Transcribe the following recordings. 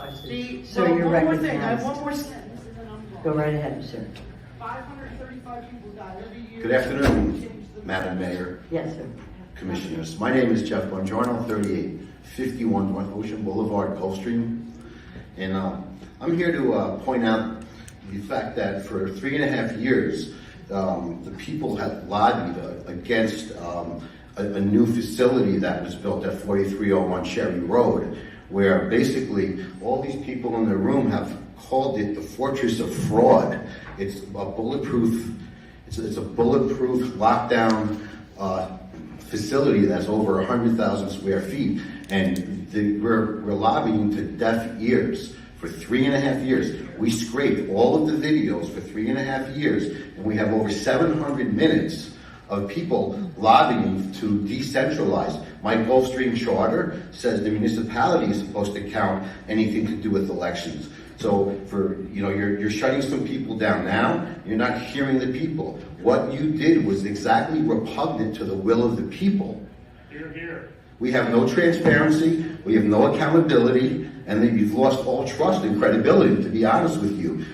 Sir, you're one more thing, I have one recognized. more. Go right ahead, sir. 535 people die every year. Good afternoon, Madam Mayor, Yes, sir. Commissioners. My name is Jeff Bongiorno, 3851 North Ocean Boulevard, Gulfstream. And I'm here to point out the fact that for 3.5 years, the people have lobbied against a new facility that was built at 4301 Cherry Road, where basically all these people in the room have called it the Fortress of Fraud. It's a bulletproof, it's a bulletproof lockdown facility that's over 100,000 square feet, and we're lobbying to deaf ears. For 3.5 years, we scraped all of the videos for 3.5 years, and we have over 700 minutes of people lobbying to decentralize. My Gulfstream charter says the municipality is supposed to count anything to do with elections. So you're shutting some people down now, you're not hearing the people. What you did was exactly repugnant to the will of the people. Hear, hear. We have no transparency, we have no accountability, and then you've lost all trust and credibility, to be honest with you.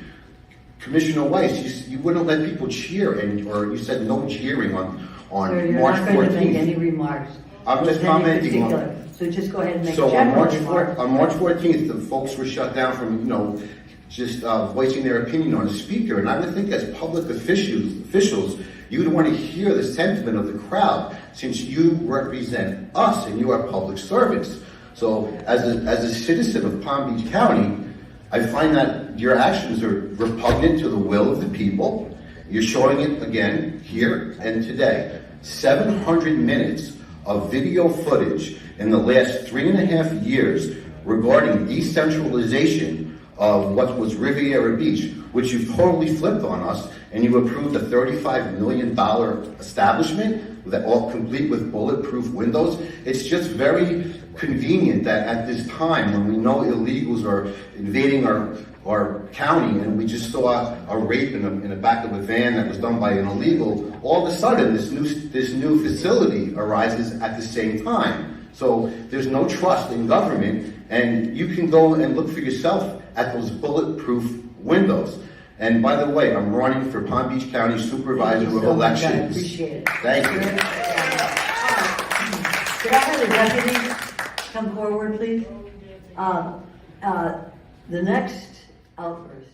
Commissioner Weiss, you wouldn't let people cheer, or you said no cheering on Sir, you're March not going to make 14th. any remarks. I'm just with any commenting on particular- So just go ahead and make So general remarks. on March 14th, the folks were shut down from, just voicing their opinion on a speaker. And I would think as public officials, you would want to hear the sentiment of the crowd, since you represent us and you are public servants. So as a citizen of Palm Beach County, I find that your actions are repugnant to the will of the people. You're showing it again here and today. 700 minutes of video footage in the last 3.5 years regarding decentralization of what was Riviera Beach, which you've totally flipped on us, and you approved a $35 million establishment that all complete with bulletproof windows. It's just very convenient that at this time, when we know illegals are invading our county, and we just saw a rape in the back of a van that was done by an illegal, all of a sudden this new facility arises at the same time. So there's no trust in government, and you can go and look for yourself at those bulletproof windows. And by the way, I'm running for Palm Beach County Supervisor of Elections. I appreciate it. Thank you. Could I have the deputy come forward, please? The next outburst.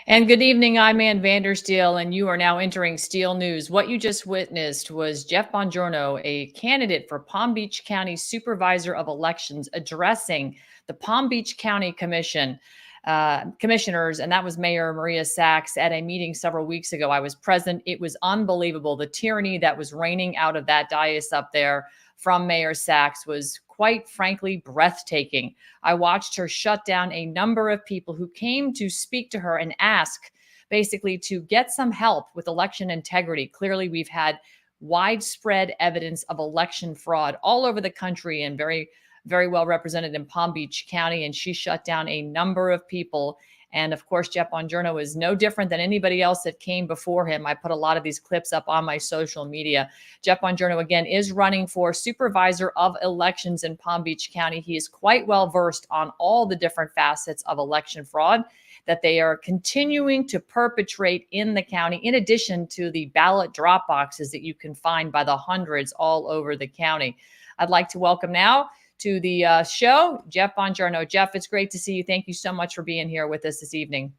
And good evening, I'm Ann Vandersteel, and you are now entering Steel News. What you just witnessed was Jeff Bongiorno, a candidate for Palm Beach County Supervisor of Elections, addressing the Palm Beach County Commissioners, and that was Mayor Maria Sachs at a meeting several weeks ago. I was present. It was unbelievable. The tyranny that was raining out of that dais up there from Mayor Sachs was quite frankly breathtaking. I watched her shut down a number of people who came to speak to her and ask basically to get some help with election integrity. Clearly, we've had widespread evidence of election fraud all over the country and very, very well represented in Palm Beach County. And she shut down a number of people. And of course, Jeff Bongiorno is no different than anybody else that came before him. I put a lot of these clips up on my social media. Jeff Bongiorno, again, is running for Supervisor of Elections in Palm Beach County. He is quite well versed on all the different facets of election fraud that they are continuing to perpetrate in the county, in addition to the ballot drop boxes that you can find by the hundreds all over the county. I'd like to welcome now to the show, Jeff Bongiorno. Jeff, it's great to see you. Thank you so much for being here with us this evening.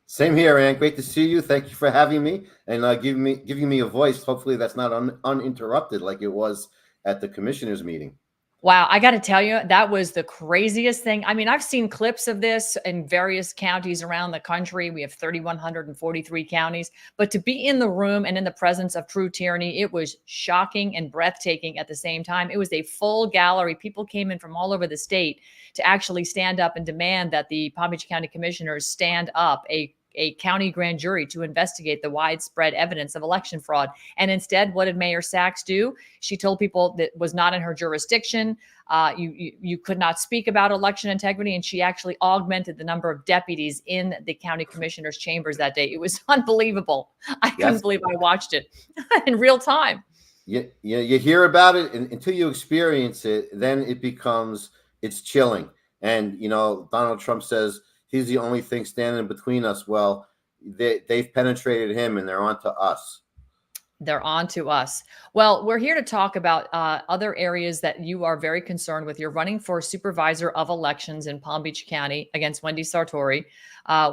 Same here, Ann. Great to see you. Thank you for having me and giving me a voice. Hopefully that's not uninterrupted like it was at the commissioners meeting. Wow, I got to tell you, that was the craziest thing. I mean, I've seen clips of this in various counties around the country. We have 3,143 counties, but to be in the room and in the presence of true tyranny, it was shocking and breathtaking at the same time. It was a full gallery. People came in from all over the state to actually stand up and demand that the Palm Beach County Commissioners stand up a county grand jury to investigate the widespread evidence of election fraud. And instead, what did Mayor Sachs do? She told people that was not in her jurisdiction. You could not speak about election integrity. And she actually augmented the number of deputies in the county commissioners' chambers that day. It was unbelievable. I couldn't believe I watched it in real time. You hear about it, and until you experience it, then it's chilling. And Donald Trump says he's the only thing standing between us. Well, they've penetrated him, and they're on to us. They're on to us. Well, we're here to talk about other areas that you are very concerned with. You're running for supervisor of elections in Palm Beach County against Wendy Sartori.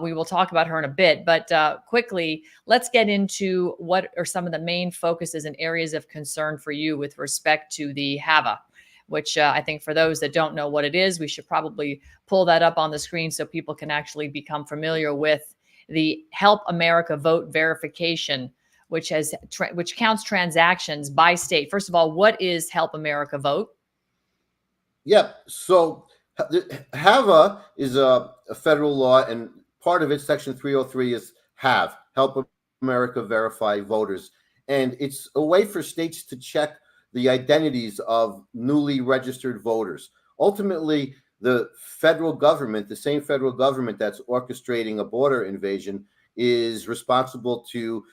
We will talk about her in a bit, but quickly, let's get into what are some of the main focuses and areas of concern for you with respect to the HAVA, which I think for those that don't know what it is, we should probably pull that up on the screen so people can actually become familiar with the Help America Vote verification, which counts transactions by state. First of all, what is Help America Vote? Yep. So HAVA is a federal law, and part of it, Section 303, is Help America Verify Voters. And it's a way for states to check the identities of newly registered voters. Ultimately, the federal government, the same federal government that's orchestrating a border invasion, is responsible to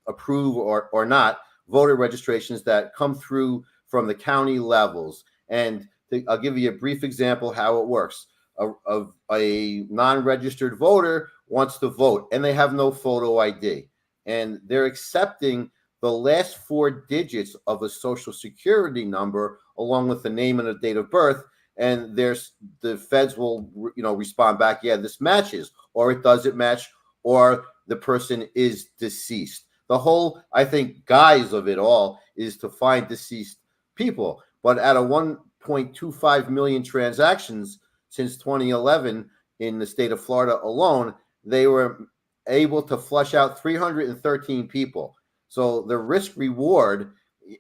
approve or not voter registrations that come through from the county levels. And I'll give you a brief example how it works. A non-registered voter wants to vote, and they have no photo ID, and they're accepting the last 4 digits of a social security number along with the name and the date of birth. And the feds will respond back, yeah, this matches, or it doesn't match, or the person is deceased. The whole, I think, guise of it all is to find deceased people. But out of 1.25 million transactions since 2011 in the state of Florida alone, they were able to flush out 313 people. So the risk reward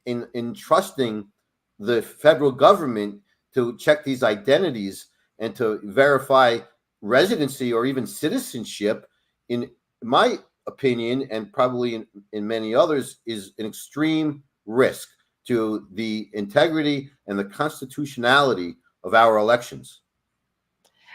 in trusting the federal government to check these identities and to verify residency or even citizenship, in my opinion, and probably in many others, is an extreme risk to the integrity and the constitutionality of our elections.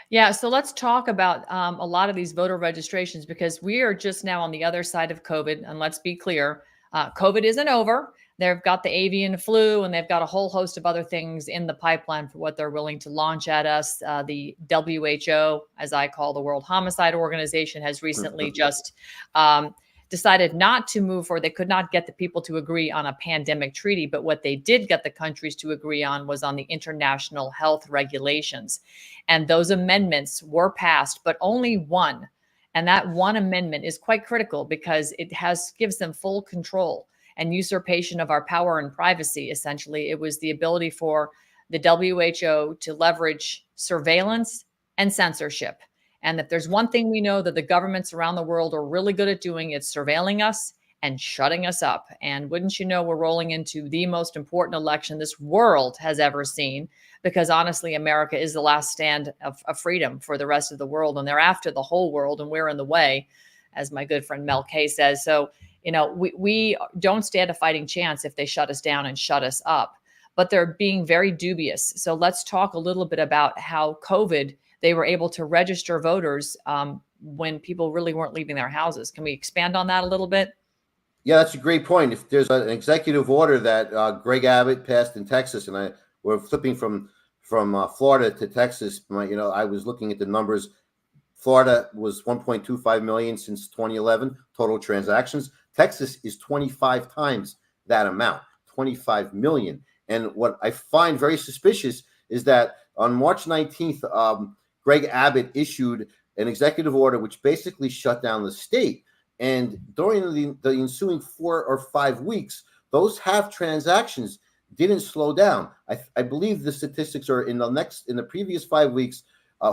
Yeah, so let's talk about a lot of these voter registrations, because we are just now on the other side of COVID. And let's be clear, COVID isn't over. They've got the avian flu, and they've got a whole host of other things in the pipeline for what they're willing to launch at us. The WHO, as I call the World Homicide Organization, has recently just decided not to move forward. They could not get the people to agree on a pandemic treaty, but what they did get the countries to agree on was on the international health regulations. And those amendments were passed, but only one. And that one amendment is quite critical because it gives them full control and usurpation of our power and privacy. Essentially, it was the ability for the WHO to leverage surveillance and censorship. And if there's one thing we know that the governments around the world are really good at doing, it's surveilling us and shutting us up. And wouldn't you know, we're rolling into the most important election this world has ever seen, because honestly, America is the last stand of freedom for the rest of the world. And they're after the whole world, and we're in the way, as my good friend Mel K says. So, we don't stand a fighting chance if they shut us down and shut us up, but they're being very dubious. So let's talk a little bit about how COVID, they were able to register voters when people really weren't leaving their houses. Can we expand on that a little bit? Yeah, that's a great point. If there's an executive order that Greg Abbott passed in Texas, and we're flipping from Florida to Texas, I was looking at the numbers. Florida was 1.25 million since 2011 total transactions. Texas is 25 times that amount, 25 million. And what I find very suspicious is that on March 19th, Greg Abbott issued an executive order which basically shut down the state. And during the ensuing 4 or 5 weeks, those half transactions didn't slow down. I believe the statistics are in the previous 5 weeks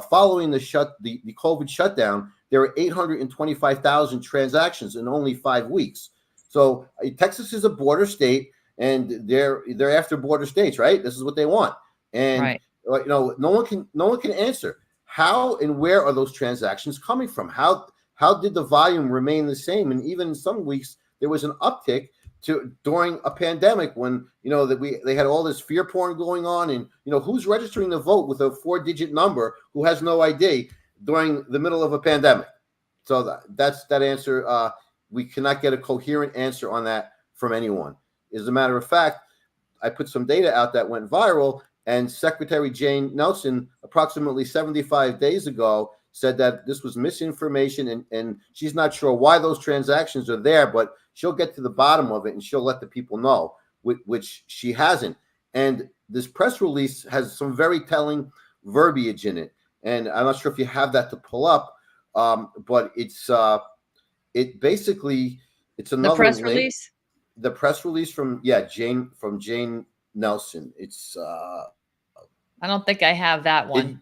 following the COVID shutdown, there were 825,000 transactions in only 5 weeks. So Texas is a border state, and they're after border states, right? This is what they want, and right. No one can answer how and where are those transactions coming from. How did the volume remain the same? And even in some weeks there was an uptick during a pandemic when they had all this fear porn going on, and who's registering to vote with a 4-digit number who has no ID during the middle of a pandemic. So that's that answer. We cannot get a coherent answer on that from anyone. As a matter of fact, I put some data out that went viral. And Secretary Jane Nelson, approximately 75 days ago, said that this was misinformation, and she's not sure why those transactions are there, but she'll get to the bottom of it and she'll let the people know, which she hasn't. And this press release has some very telling verbiage in it. And I'm not sure if you have that to pull up, but it's another The press link. release? The press release from Jane Nelson. It's I don't think I have that one.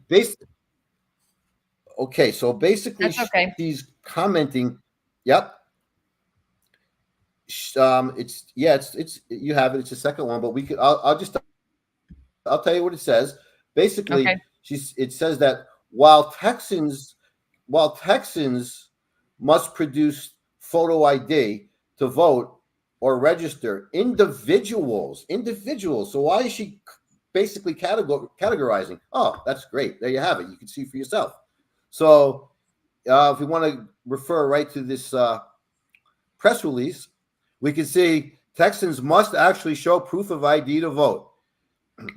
Okay, so basically, That's okay. she's commenting. Yep. It's you have it. It's the second one, but we could. I'll tell you what it says. Basically, Okay. it says that while Texans must produce photo ID to vote or register, individuals. So why is she basically categorizing? Oh, that's great. There you have it. You can see for yourself. So if we want to refer right to this press release, we can see Texans must actually show proof of ID to vote.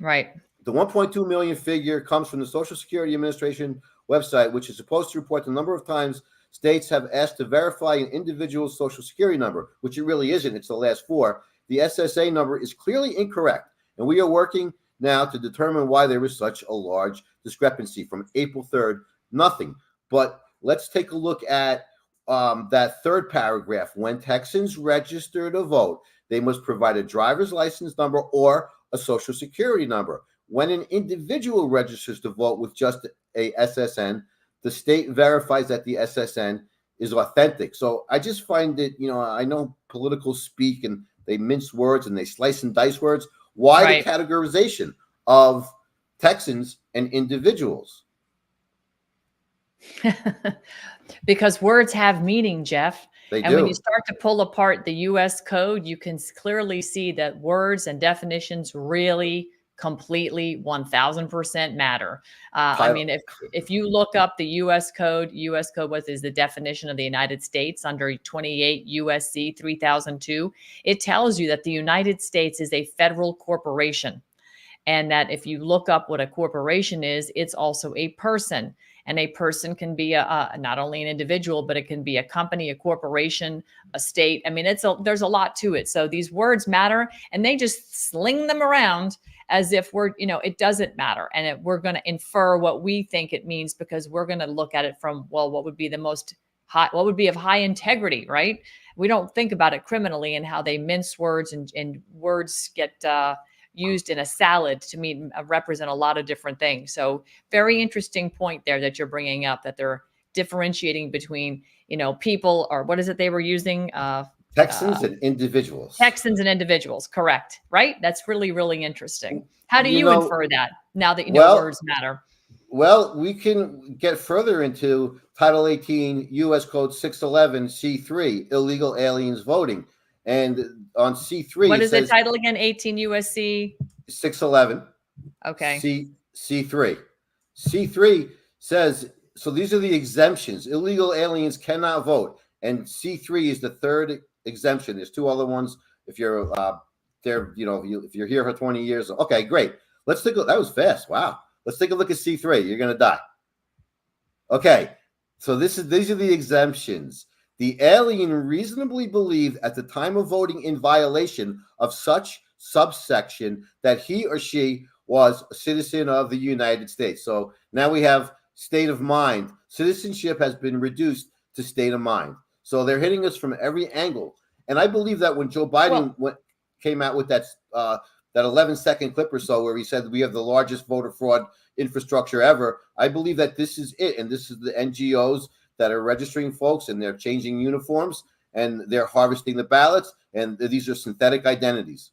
Right. The 1.2 million figure comes from the Social Security Administration website, which is supposed to report the number of times states have asked to verify an individual's Social Security number, which it really isn't. It's the last four. The SSA number is clearly incorrect, and we are working now to determine why there is such a large discrepancy from April 3rd. Nothing. But let's take a look at that third paragraph. When Texans register to vote, they must provide a driver's license number or a Social Security number. When an individual registers to vote with just a SSN, the state verifies that the SSN is authentic. So I just find it, I know political speak and they mince words and they slice and dice words. Why Right. the categorization of Texans and individuals? Because words have meaning, Jeff. They And when do. you start to pull apart the US code, you can clearly see that words and definitions really completely 1000% matter. I mean, if you look up the US code is the definition of the United States under 28 USC 3002. It tells you that the United States is a federal corporation. And that if you look up what a corporation is, it's also a person. And a person can be not only an individual, but it can be a company, a corporation, a state. I mean, there's a lot to it. So these words matter, and they just sling them around as if it doesn't matter. And we're going to infer what we think it means because we're going to look at it from, well, what would be what would be of high integrity, right? We don't think about it criminally and how they mince words and words get used in a salad to represent a lot of different things. So very interesting point there that you're bringing up, that they're differentiating between, people, or what is it they were using? Texans and individuals. Texans and individuals. Correct. Right. That's really, really interesting. How do you infer that now that words matter? Well, we can get further into Title 18 U.S. Code 611 C3, illegal aliens voting. And on C3, what is the title again? 18 USC 611. Okay. C3. C3 says, so these are the exemptions. Illegal aliens cannot vote. And C3 is the third exemption. There's two other ones. If you're if you're here for 20 years. Okay, great. Let's take a look. That was fast. Wow. Let's take a look at C3. You're going to die. Okay. So these are the exemptions. The alien reasonably believed at the time of voting in violation of such subsection that he or she was a citizen of the United States. So now we have state of mind. Citizenship has been reduced to state of mind. So they're hitting us from every angle. And I believe that when Joe Biden came out with that 11-second clip or so where he said we have the largest voter fraud infrastructure ever, I believe that this is it. And this is the NGOs that are registering folks, and they're changing uniforms, and they're harvesting the ballots, and these are synthetic identities.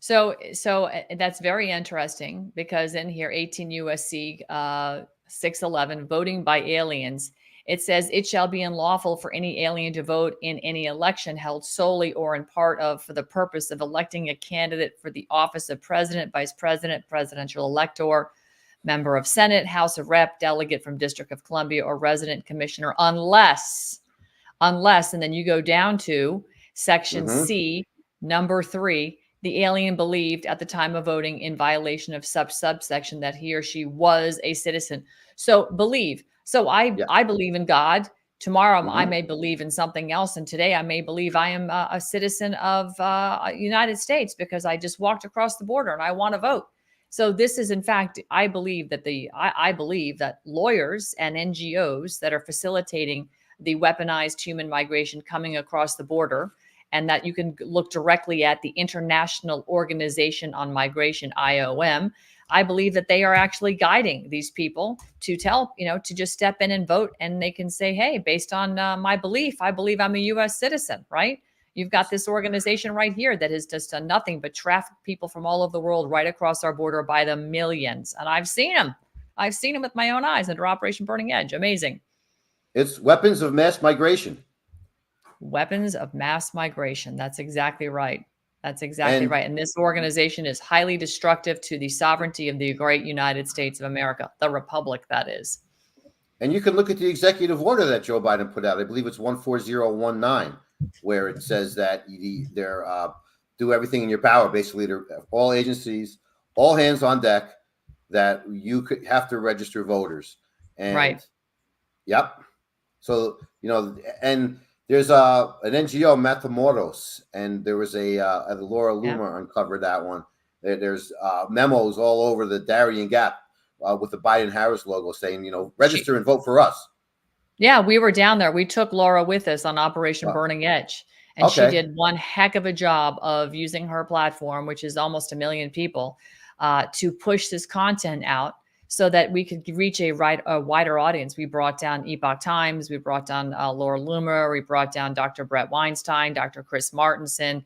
So that's very interesting, because in here, 18 USC 611, voting by aliens, it says it shall be unlawful for any alien to vote in any election held solely or in part of for the purpose of electing a candidate for the office of president, vice president, presidential elector, member of Senate, House of Rep, delegate from District of Columbia, or resident commissioner, unless, and then you go down to section C, number 3, the alien believed at the time of voting in violation of such subsection that he or she was a citizen. So believe. So I believe in God. Tomorrow I may believe in something else, and today I may believe I am a citizen of United States because I just walked across the border and I want to vote. So this is, in fact, I believe that I believe that lawyers and NGOs that are facilitating the weaponized human migration coming across the border, and that you can look directly at the International Organization on Migration, IOM. I believe that they are actually guiding these people to to just step in and vote, and they can say, hey, based on my belief, I believe I'm a U.S. citizen, right? You've got this organization right here that has just done nothing but traffic people from all over the world right across our border by the millions. And I've seen them. I've seen them with my own eyes under Operation Burning Edge. Amazing. It's weapons of mass migration. Weapons of mass migration. That's exactly right. That's exactly right. And this organization is highly destructive to the sovereignty of the great United States of America, the republic, that is. And you can look at the executive order that Joe Biden put out. I believe it's 14019, where it says that they're do everything in your power, basically, to all agencies, all hands on deck, that you could have to register voters. And right. Yep. So, and there's an NGO, Matamoros, and there was a Laura Loomer uncovered that one. There's memos all over the Darien Gap with the Biden-Harris logo saying, register and vote for us. Yeah, we were down there. We took Laura with us on Operation Burning Edge, and she did one heck of a job of using her platform, which is almost 1 million people, to push this content out so that we could reach a wider audience. We brought down Epoch Times. We brought down Laura Loomer. We brought down Dr. Brett Weinstein, Dr. Chris Martenson.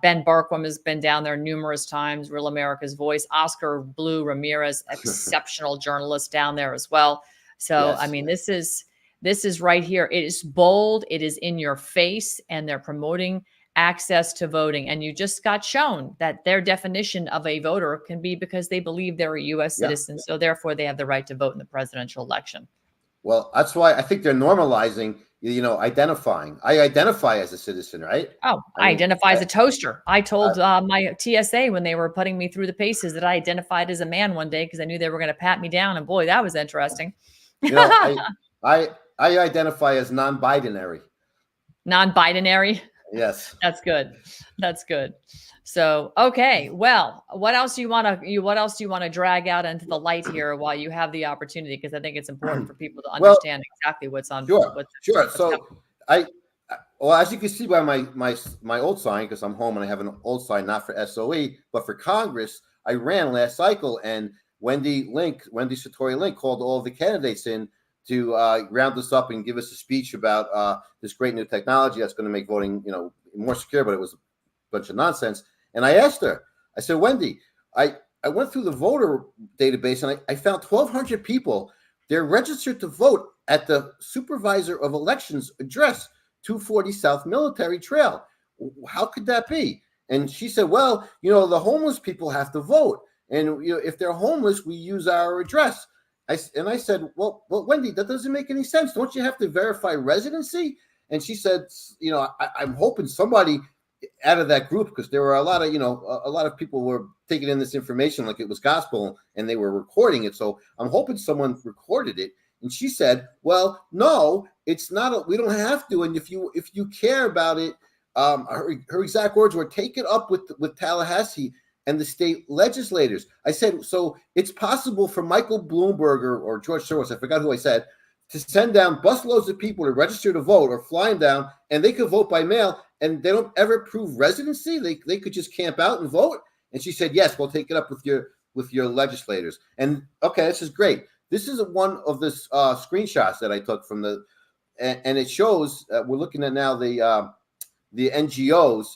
Ben Barkwam has been down there numerous times. Real America's Voice. Oscar Blue Ramirez, exceptional journalist down there as well. So, yes. I mean, this is right here. It is bold. It is in your face, and they're promoting access to voting. And you just got shown that their definition of a voter can be because they believe they're a U.S. citizen. So therefore, they have the right to vote in the presidential election. Well, that's why I think they're normalizing, identifying. I identify as a citizen, right? Oh, I identify as a toaster. I told my TSA when they were putting me through the paces that I identified as a man one day because I knew they were going to pat me down. And boy, that was interesting. I identify as non-binary. Non-binary? Yes. That's good. That's good. So, okay. Well, what else do you want to drag out into the light here while you have the opportunity? Because I think it's important for people to understand exactly what's on. Sure. So as you can see by my old sign, because I'm home and I have an old sign, not for SOE, but for Congress, I ran last cycle, and Wendy Satori Link called all the candidates in to round us up and give us a speech about this great new technology that's going to make voting, more secure. But it was a bunch of nonsense. And I asked her, I said, Wendy, I went through the voter database and I found 1,200 people. They're registered to vote at the supervisor of elections address, 240 South Military Trail. How could that be? And she said, well, the homeless people have to vote. And if they're homeless, we use our address. I said, well, Wendy, that doesn't make any sense. Don't you have to verify residency? And she said, I'm hoping somebody out of that group, because there were a lot of people were taking in this information like it was gospel and they were recording it. So I'm hoping someone recorded it. And she said, well, no, it's not. We don't have to. And if you care about it, her exact words were, take it up with Tallahassee and the state legislators. I said, so it's possible for Michael Bloomberg or George Soros, I forgot who I said, to send down busloads of people to register to vote or fly them down, and they could vote by mail, and they don't ever prove residency. They could just camp out and vote. And she said, yes, we'll take it up with your legislators. And okay, this is great. This is one of the screenshots that I took from and it shows we're looking at now the NGOs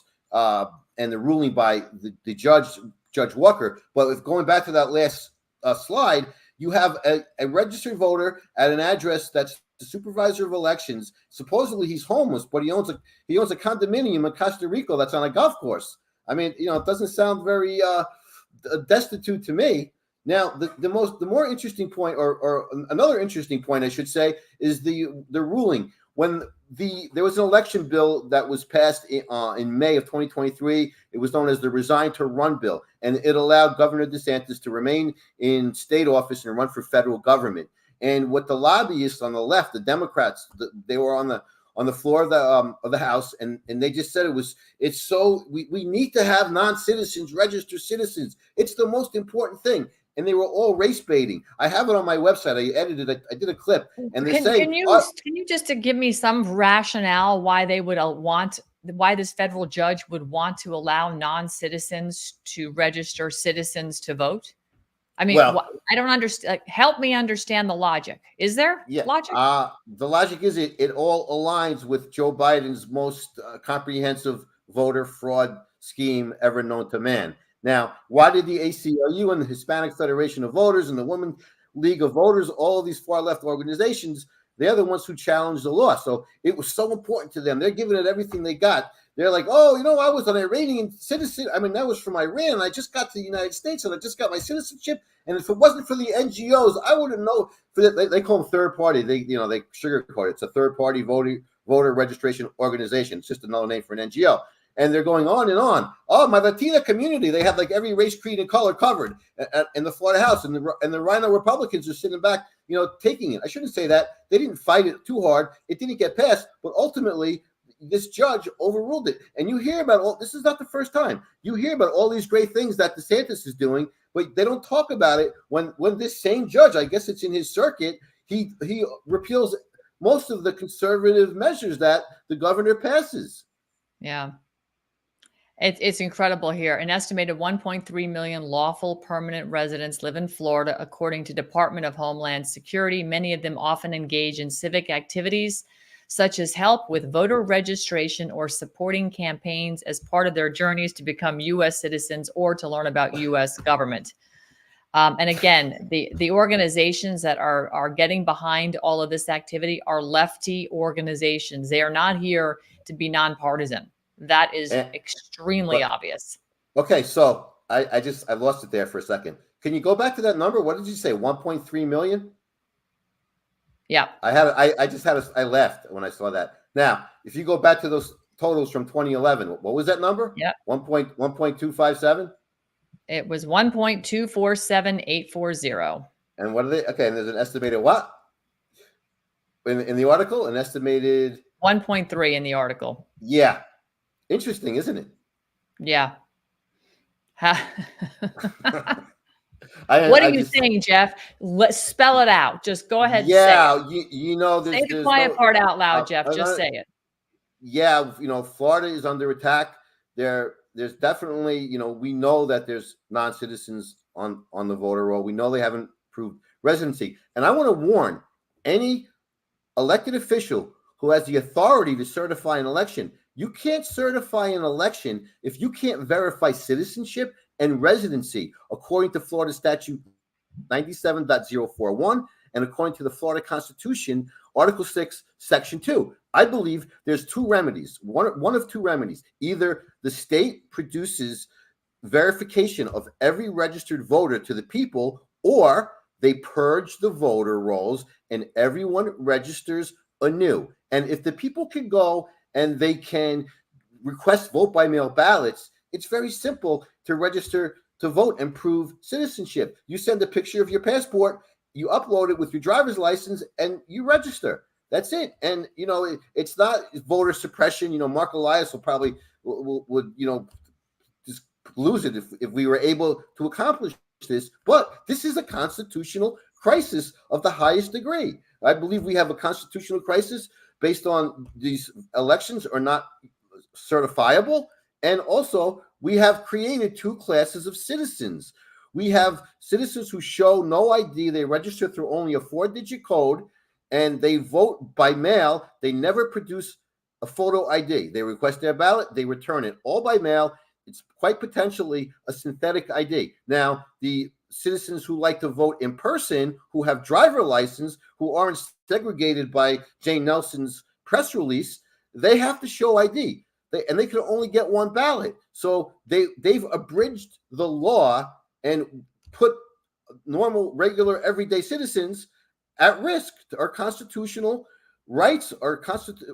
and the ruling by the Judge Walker. But if going back to that last slide, you have a registered voter at an address that's the supervisor of elections. Supposedly he's homeless, but he owns a condominium in Costa Rica that's on a golf course. I mean, it doesn't sound very destitute to me. Now, the more interesting point, or another interesting point, I should say, is the ruling. when there was an election bill that was passed in May of 2023. It was known as the Resign to Run bill, and it allowed Governor DeSantis to remain in state office and run for federal government. And what the lobbyists on the left, the Democrats, they were on the floor of the House, and they just said we need to have non-citizens register citizens. It's the most important thing. And they were all race baiting. I have it on my website. I edited it. I did a clip, and they're saying, can you just give me some rationale why they would why this federal judge would want to allow non-citizens to register citizens to vote? I mean, I don't understand. Help me understand the logic. Is there logic? The logic is it all aligns with Joe Biden's most comprehensive voter fraud scheme ever known to man. Now, why did the ACLU and the Hispanic Federation of Voters and the Women League of Voters, all of these far left organizations, they're the ones who challenged the law. So it was so important to them. They're giving it everything they got. They're like, oh, I was an Iranian citizen. I mean, that was from Iran. And I just got to the United States and I just got my citizenship. And if it wasn't for the NGOs, I wouldn't know. They call them third party. They sugarcoat it. It's a third party voter registration organization. It's just another name for an NGO. And they're going on and on. Oh, my Latina community, they have like every race, creed, and color covered in the Florida House. And the Rhino Republicans are sitting back, taking it. I shouldn't say that. They didn't fight it too hard. It didn't get passed. But ultimately, this judge overruled it. And you hear about this is not the first time. You hear about all these great things that DeSantis is doing, but they don't talk about it when this same judge, I guess it's in his circuit, he repeals most of the conservative measures that the governor passes. Yeah. It's incredible here. An estimated 1.3 million lawful permanent residents live in Florida, according to Department of Homeland Security. Many of them often engage in civic activities, such as help with voter registration or supporting campaigns as part of their journeys to become U.S. citizens or to learn about U.S. government. And again, the organizations that are getting behind all of this activity are lefty organizations. They are not here to be nonpartisan. That is extremely obvious. Okay, so I lost it there for a second. Can you go back to that number? What did you say? 1.3 million? Yeah. I laughed when I saw that. Now, if you go back to those totals from 2011, what was that number? Yeah. 1.257? It was 1.247840. And what are they? Okay, and there's an estimated what? In the article, an estimated 1.3 in the article. Yeah. Interesting, isn't it? Yeah. What are you saying, Jeff? Let's spell it out. Just go ahead. Yeah, and say it. Say the quiet part out loud, Jeff. Just say it. Yeah, Florida is under attack. There's definitely, we know that there's non-citizens on the voter roll. We know they haven't proved residency. And I want to warn any elected official who has the authority to certify an election. You can't certify an election if you can't verify citizenship and residency, according to Florida Statute 97.041 and according to the Florida Constitution, Article 6, Section 2. I believe there's two remedies, one of two remedies. Either the state produces verification of every registered voter to the people, or they purge the voter rolls and everyone registers anew. And if the people can go and they can request vote by mail ballots, it's very simple to register to vote and prove citizenship. You send a picture of your passport, you upload it with your driver's license, and you register. That's it. And, it's not voter suppression. Mark Elias will probably would just lose it if we were able to accomplish this. But this is a constitutional crisis of the highest degree. I believe we have a constitutional crisis based on these elections are not certifiable. And also, we have created two classes of citizens. We have citizens who show no ID. They register through only a 4-digit code, and they vote by mail. They never produce a photo ID. They request their ballot. They return it all by mail. It's quite potentially a synthetic ID. Now, the citizens who like to vote in person, who have driver license, who aren't segregated by Jane Nelson's press release, they have to show ID. They can only get one ballot. So they've abridged the law and put normal, regular, everyday citizens at risk. Our constitutional rights are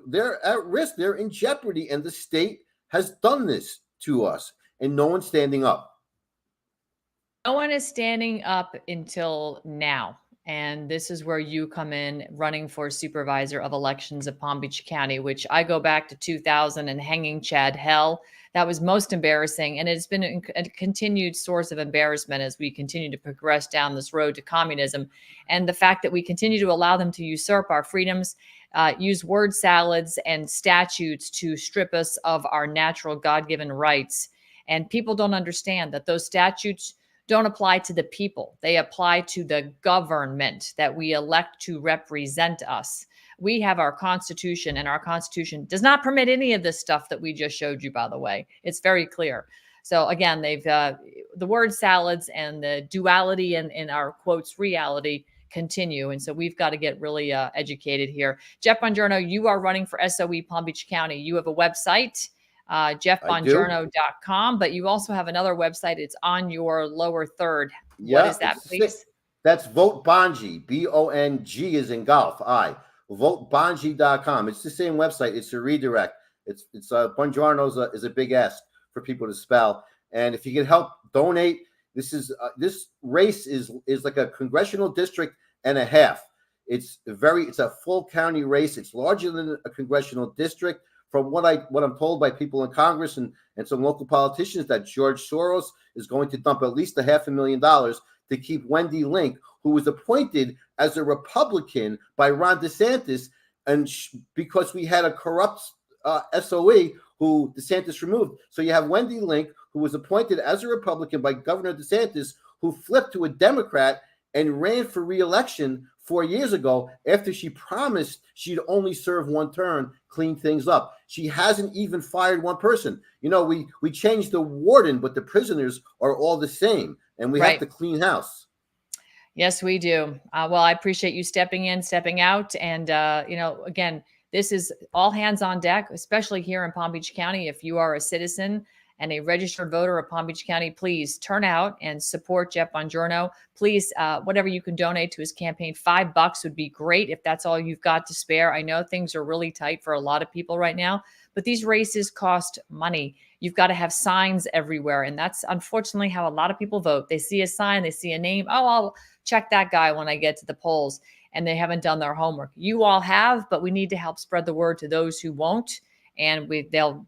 they're at risk. They're in jeopardy, and the state has done this to us, and no one's standing up. No one is standing up until now. And this is where you come in running for supervisor of elections of Palm Beach County, which I go back to 2000 and hanging Chad Hell. That was most embarrassing. And it's been a continued source of embarrassment as we continue to progress down this road to communism. And the fact that we continue to allow them to usurp our freedoms, use word salads and statutes to strip us of our natural God-given rights. And people don't understand that those statutes don't apply to the people. They apply to the government that we elect to represent us. We have our Constitution, and our Constitution does not permit any of this stuff that we just showed you, by the way. It's very clear. So again, they've the word salads and the duality and in our quotes reality continue. And so we've got to get really educated here. Jeff Bongiorno, you are running for SOE Palm Beach County. You have a website, jeffbongiorno.com, but you also have another website. It's on your lower third. What is that, please? That's Vote Bongi. B-O-N-G is in golf. Votebongi.com. It's the same website. It's a redirect. It's Bongiorno's is a big S for people to spell. And if you can help donate, this race is like a congressional district and a half. It's a full county race. It's larger than a congressional district. From what I'm told by people in Congress and some local politicians, that George Soros is going to dump at least $500,000 to keep Wendy Link, who was appointed as a Republican by Ron DeSantis, and because we had a corrupt SOE who DeSantis removed. So you have Wendy Link, who was appointed as a Republican by Governor DeSantis, who flipped to a Democrat and ran for re-election 4 years ago after she promised she'd only serve one term, clean things up. She hasn't even fired one person. You know, we changed the warden, but the prisoners are all the same, and we have to clean house. Yes, we do. Well, I appreciate you stepping in, stepping out. And, again, this is all hands on deck, especially here in Palm Beach County. If you are a citizen and a registered voter of Palm Beach County, please turn out and support Jeff Bongiorno. Please, whatever you can donate to his campaign, $5 would be great if that's all you've got to spare. I know things are really tight for a lot of people right now, but these races cost money. You've got to have signs everywhere. And that's unfortunately how a lot of people vote. They see a sign, they see a name. Oh, I'll check that guy when I get to the polls. And they haven't done their homework. You all have, but we need to help spread the word to those who won't. And they'll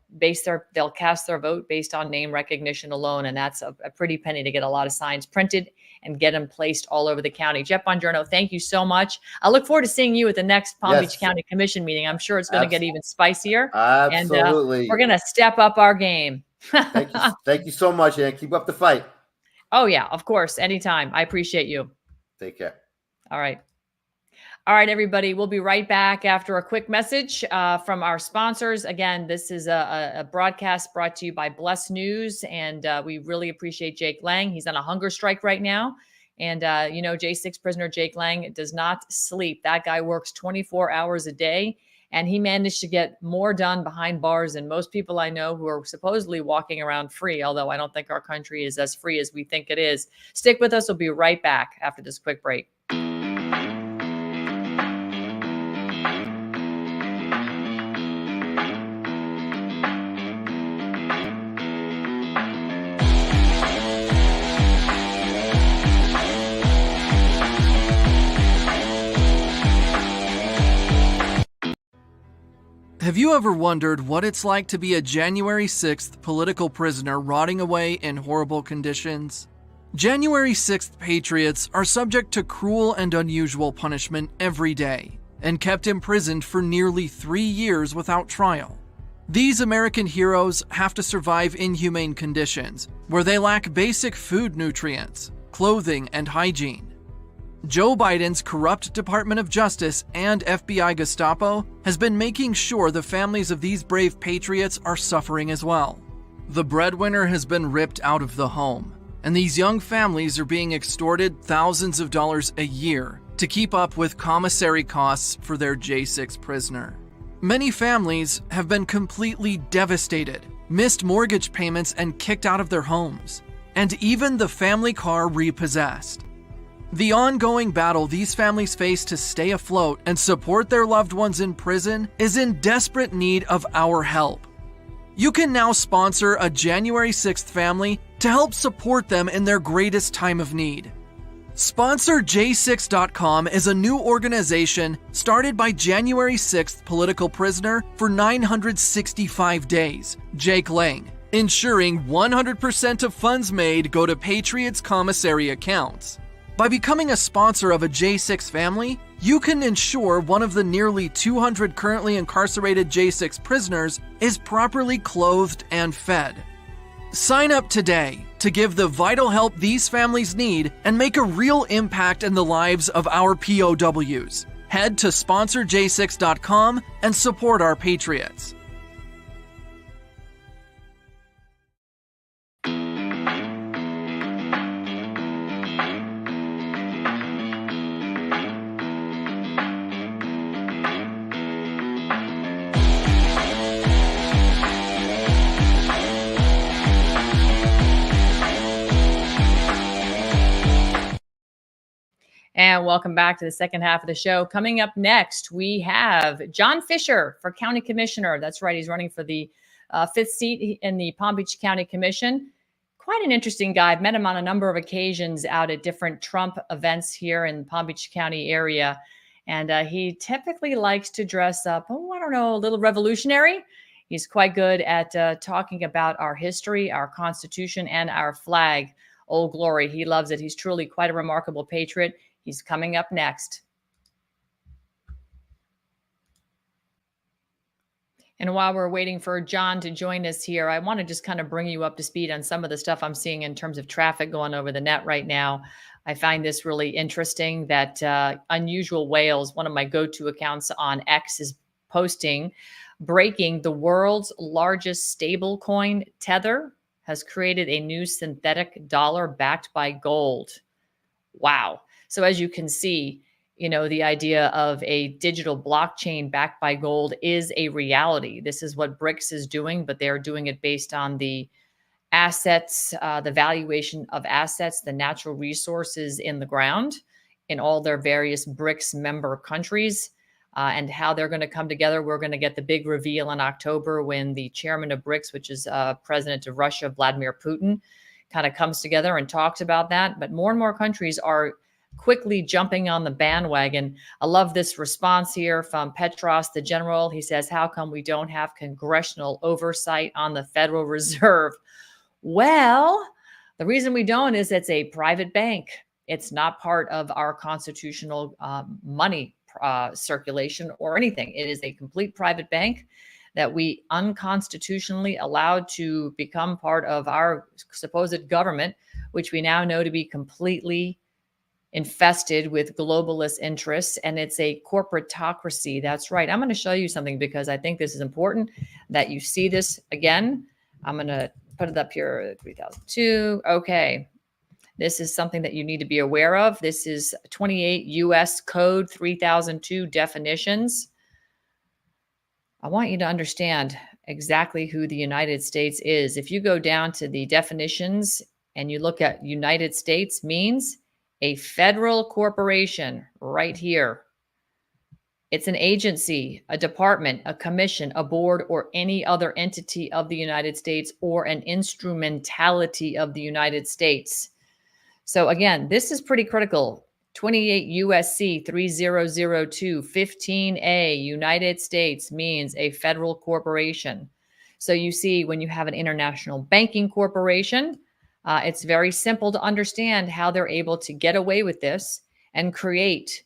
cast their vote based on name recognition alone. And that's a pretty penny to get a lot of signs printed and get them placed all over the county. Jeff Bongiorno, thank you so much. I look forward to seeing you at the next Palm Beach County Commission meeting. I'm sure it's going to get even spicier. Absolutely. And we're going to step up our game. Thank you so much, and keep up the fight. Oh, yeah, of course. Anytime. I appreciate you. Take care. All right. All right, everybody, we'll be right back after a quick message from our sponsors. Again, this is a broadcast brought to you by Bless News, and we really appreciate Jake Lang. He's on a hunger strike right now, and J6 prisoner Jake Lang does not sleep. That guy works 24 hours a day, and he managed to get more done behind bars than most people I know who are supposedly walking around free, although I don't think our country is as free as we think it is. Stick with us. We'll be right back after this quick break. Have you ever wondered what it's like to be a January 6th political prisoner rotting away in horrible conditions? January 6th patriots are subject to cruel and unusual punishment every day and kept imprisoned for nearly 3 years without trial. These American heroes have to survive inhumane conditions where they lack basic food nutrients, clothing, and hygiene. Joe Biden's corrupt Department of Justice and FBI Gestapo has been making sure the families of these brave patriots are suffering as well. The breadwinner has been ripped out of the home, and these young families are being extorted thousands of dollars a year to keep up with commissary costs for their J6 prisoner. Many families have been completely devastated, missed mortgage payments, and kicked out of their homes, and even the family car repossessed. The ongoing battle these families face to stay afloat and support their loved ones in prison is in desperate need of our help. You can now sponsor a January 6th family to help support them in their greatest time of need. SponsorJ6.com is a new organization started by January 6th political prisoner for 965 days, Jake Lang, ensuring 100% of funds made go to Patriots commissary accounts. By becoming a sponsor of a J6 family, you can ensure one of the nearly 200 currently incarcerated J6 prisoners is properly clothed and fed. Sign up today to give the vital help these families need and make a real impact in the lives of our POWs. Head to SponsorJ6.com and support our Patriots. And welcome back to the second half of the show. Coming up next, we have John Fisher for County Commissioner. That's right. He's running for the fifth seat in the Palm Beach County Commission. Quite an interesting guy. I've met him on a number of occasions out at different Trump events here in the Palm Beach County area. And he typically likes to dress up, I don't know, a little revolutionary. He's quite good at talking about our history, our Constitution, and our flag. Old Glory. He loves it. He's truly quite a remarkable patriot. He's coming up next. And while we're waiting for John to join us here, I want to just kind of bring you up to speed on some of the stuff I'm seeing in terms of traffic going over the net right now. I find this really interesting that Unusual Whales, one of my go-to accounts on X, is posting, breaking: the world's largest stable coin, Tether, has created a new synthetic dollar backed by gold. Wow. So as you can see, the idea of a digital blockchain backed by gold is a reality. This is what BRICS is doing, but they're doing it based on the assets, the valuation of assets, the natural resources in the ground in all their various BRICS member countries, and how they're going to come together. We're going to get the big reveal in October when the chairman of BRICS, which is President of Russia, Vladimir Putin, kind of comes together and talks about that. But more and more countries are quickly jumping on the bandwagon. I love this response here from Petros, the general. He says, how come we don't have congressional oversight on the Federal Reserve? Well, the reason we don't is it's a private bank. It's not part of our constitutional money circulation or anything. It is a complete private bank that we unconstitutionally allowed to become part of our supposed government, which we now know to be completely infested with globalist interests, and it's a corporatocracy. That's right. I'm going to show you something because I think this is important that you see this again. I'm going to put it up here, 3002. Okay. This is something that you need to be aware of. This is 28 U.S. Code 3002 definitions. I want you to understand exactly who the United States is. If you go down to the definitions and you look at United States, means a federal corporation right here. It's an agency, a department, a commission, a board, or any other entity of the United States or an instrumentality of the United States. So again, this is pretty critical. 28 USC 3002 15A, United States, means a federal corporation. So you see, when you have an international banking corporation, it's very simple to understand how they're able to get away with this and create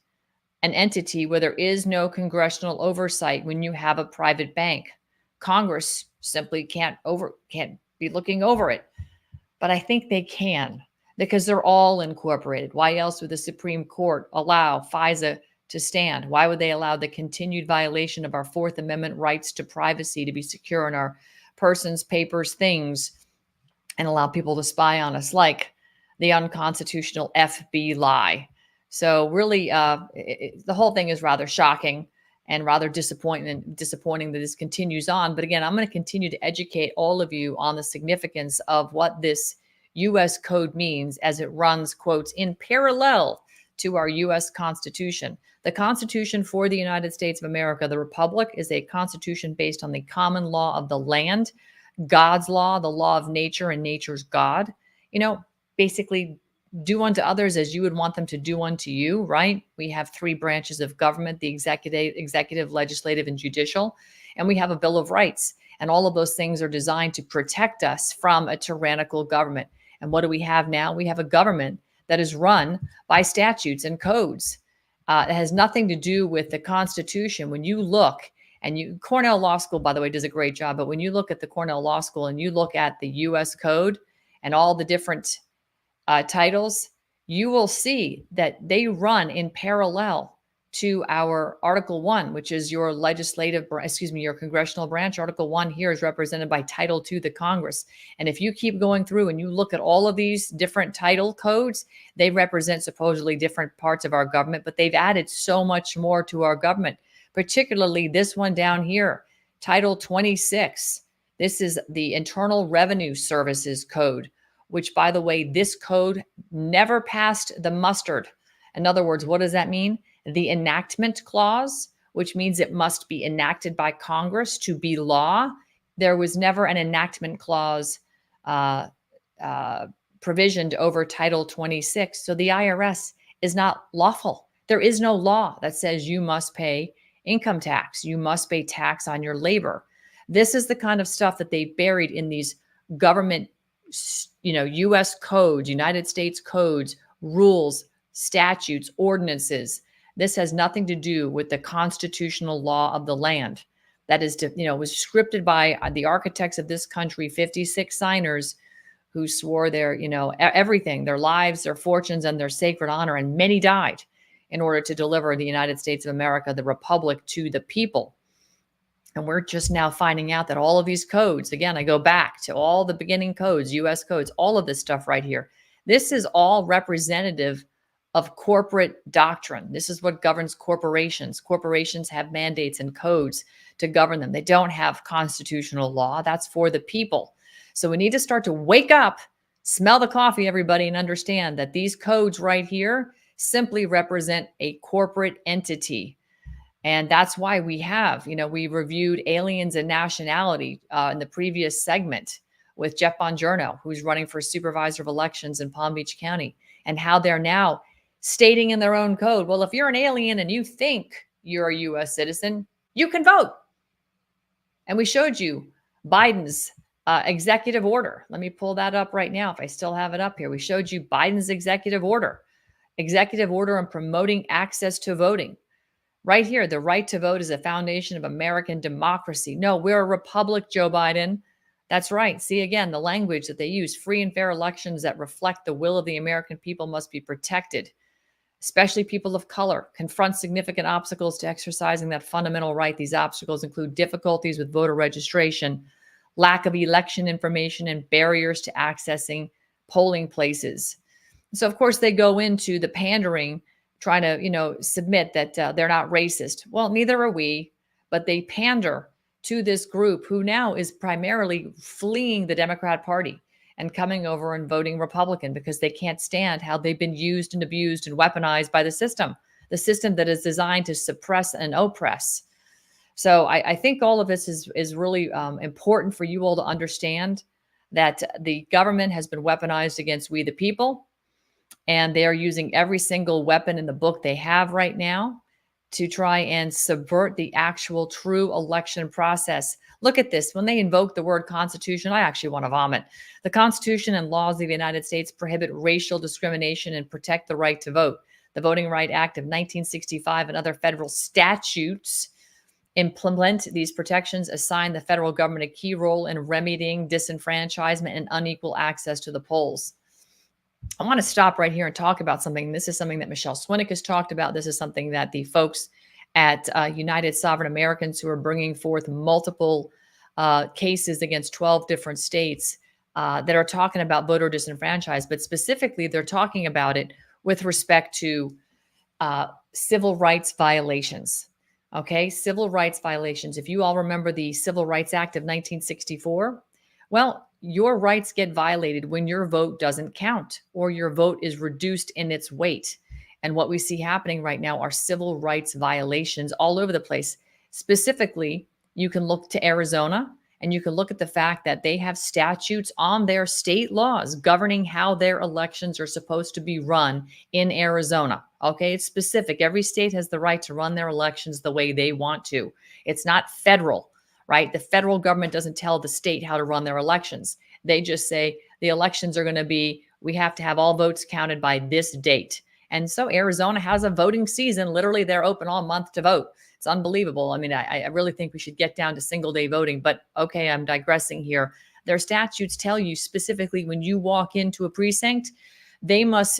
an entity where there is no congressional oversight when you have a private bank. Congress simply can't be looking over it. But I think they can, because they're all incorporated. Why else would the Supreme Court allow FISA to stand? Why would they allow the continued violation of our Fourth Amendment rights to privacy to be secure in our persons, papers, things, and allow people to spy on us, like the unconstitutional FB lie? So really, the whole thing is rather shocking and rather disappointing that this continues on. But again, I'm going to continue to educate all of you on the significance of what this U.S. code means as it runs, quotes, in parallel to our U.S. Constitution. The Constitution for the United States of America, the Republic, is a constitution based on the common law of the land, God's law, the law of nature, and nature's God. Basically, do unto others as you would want them to do unto you, right? We have three branches of government: the executive, legislative, and judicial. And we have a Bill of Rights. And all of those things are designed to protect us from a tyrannical government. And what do we have now? We have a government that is run by statutes and codes. It has nothing to do with the Constitution. When you look, Cornell Law School, by the way, does a great job. But when you look at the Cornell Law School and you look at the U.S. Code and all the different titles, you will see that they run in parallel to our Article 1, which is your your congressional branch. Article 1 here is represented by Title 2, the Congress. And if you keep going through and you look at all of these different title codes, they represent supposedly different parts of our government, but they've added so much more to our government, particularly this one down here, Title 26. This is the Internal Revenue Services Code, which, by the way, this code never passed the mustard. In other words, what does that mean? The enactment clause, which means it must be enacted by Congress to be law. There was never an enactment clause provisioned over Title 26. So the IRS is not lawful. There is no law that says you must pay income tax. You must pay tax on your labor. This is the kind of stuff that they buried in these government, U.S. codes, United States codes, rules, statutes, ordinances. This has nothing to do with the constitutional law of the land. That is, was scripted by the architects of this country, 56 signers who swore their, everything, their lives, their fortunes, and their sacred honor, and many died in order to deliver the United States of America, the Republic, to the people. And we're just now finding out that all of these codes, again, I go back to all the beginning codes, U.S. codes, all of this stuff right here. This is all representative of corporate doctrine. This is what governs corporations. Corporations have mandates and codes to govern them. They don't have constitutional law. That's for the people. So we need to start to wake up, smell the coffee, everybody, and understand that these codes right here simply represent a corporate entity. And that's why we have, we reviewed aliens and nationality in the previous segment with Jeff Bongiorno, who's running for supervisor of elections in Palm Beach County, and how they're now stating in their own code, well, if you're an alien and you think you're a U.S. citizen, you can vote. And we showed you Biden's executive order. Let me pull that up right now if I still have it up here. We showed you Biden's executive order on promoting access to voting. Right here, the right to vote is a foundation of American democracy. No, we're a republic, Joe Biden. That's right. See, again, the language that they use: free and fair elections that reflect the will of the American people must be protected, especially people of color, confront significant obstacles to exercising that fundamental right. These obstacles include difficulties with voter registration, lack of election information, and barriers to accessing polling places. So, of course, they go into the pandering, trying to, submit that they're not racist. Well, neither are we, but they pander to this group who now is primarily fleeing the Democrat Party and coming over and voting Republican because they can't stand how they've been used and abused and weaponized by the system that is designed to suppress and oppress. So I think all of this is really important for you all to understand that the government has been weaponized against we the people, and they are using every single weapon in the book they have right now to try and subvert the actual true election process. Look at this. When they invoke the word Constitution, I actually want to vomit. The Constitution and laws of the United States prohibit racial discrimination and protect the right to vote. The Voting Rights Act of 1965 and other federal statutes implement these protections, assign the federal government a key role in remedying disenfranchisement and unequal access to the polls. I want to stop right here and talk about something. This is something that Michelle Swinnock has talked about. This is something that the folks at United Sovereign Americans, who are bringing forth multiple cases against 12 different states that are talking about voter disenfranchisement, but specifically they're talking about it with respect to civil rights violations. Okay, civil rights violations. If you all remember the Civil Rights Act of 1964, well, your rights get violated when your vote doesn't count or your vote is reduced in its weight. And what we see happening right now are civil rights violations all over the place. Specifically, you can look to Arizona and you can look at the fact that they have statutes on their state laws governing how their elections are supposed to be run in Arizona. Okay, it's specific. Every state has the right to run their elections the way they want to. It's not federal, right? The federal government doesn't tell the state how to run their elections. They just say the elections are going to be, we have to have all votes counted by this date. And so Arizona has a voting season. Literally, they're open all month to vote. It's unbelievable. I mean, I really think we should get down to single day voting, but okay, I'm digressing here. Their statutes tell you specifically when you walk into a precinct, they must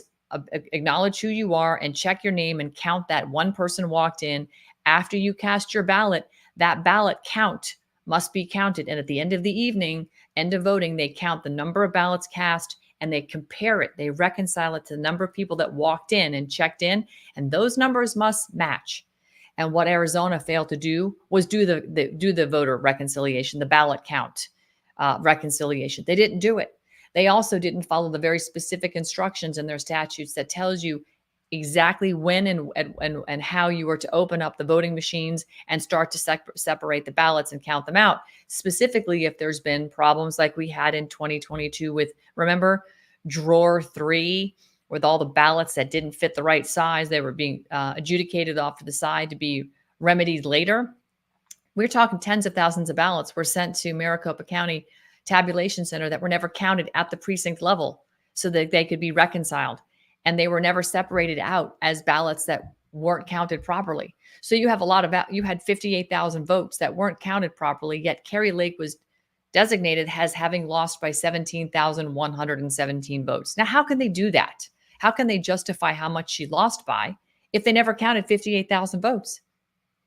acknowledge who you are and check your name and count that one person walked in. After you cast your ballot, that ballot count must be counted. And at the end of the evening, end of voting, they count the number of ballots cast and they compare it. They reconcile it to the number of people that walked in and checked in, and those numbers must match. And what Arizona failed to do was do the voter reconciliation, the ballot count reconciliation. They didn't do it. They also didn't follow the very specific instructions in their statutes that tells you exactly when and how you are to open up the voting machines and start to separate the ballots and count them out. Specifically, if there's been problems like we had in 2022 with, remember, drawer 3, with all the ballots that didn't fit the right size, they were being adjudicated off to the side to be remedied later. We're talking tens of thousands of ballots were sent to Maricopa County Tabulation Center that were never counted at the precinct level so that they could be reconciled. And they were never separated out as ballots that weren't counted properly. So you have you had 58,000 votes that weren't counted properly, yet Kari Lake was designated as having lost by 17,117 votes. Now, how can they do that? How can they justify how much she lost by if they never counted 58,000 votes?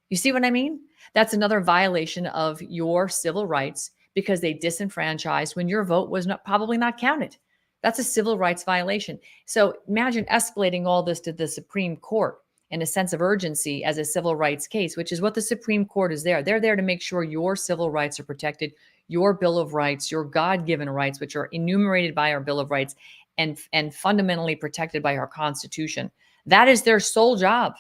You see what I mean? That's another violation of your civil rights because they disenfranchised when your vote was probably not counted. That's a civil rights violation. So imagine escalating all this to the Supreme Court in a sense of urgency as a civil rights case, which is what the Supreme Court is there. They're there to make sure your civil rights are protected, your Bill of Rights, your God-given rights, which are enumerated by our Bill of Rights and fundamentally protected by our Constitution. That is their sole job.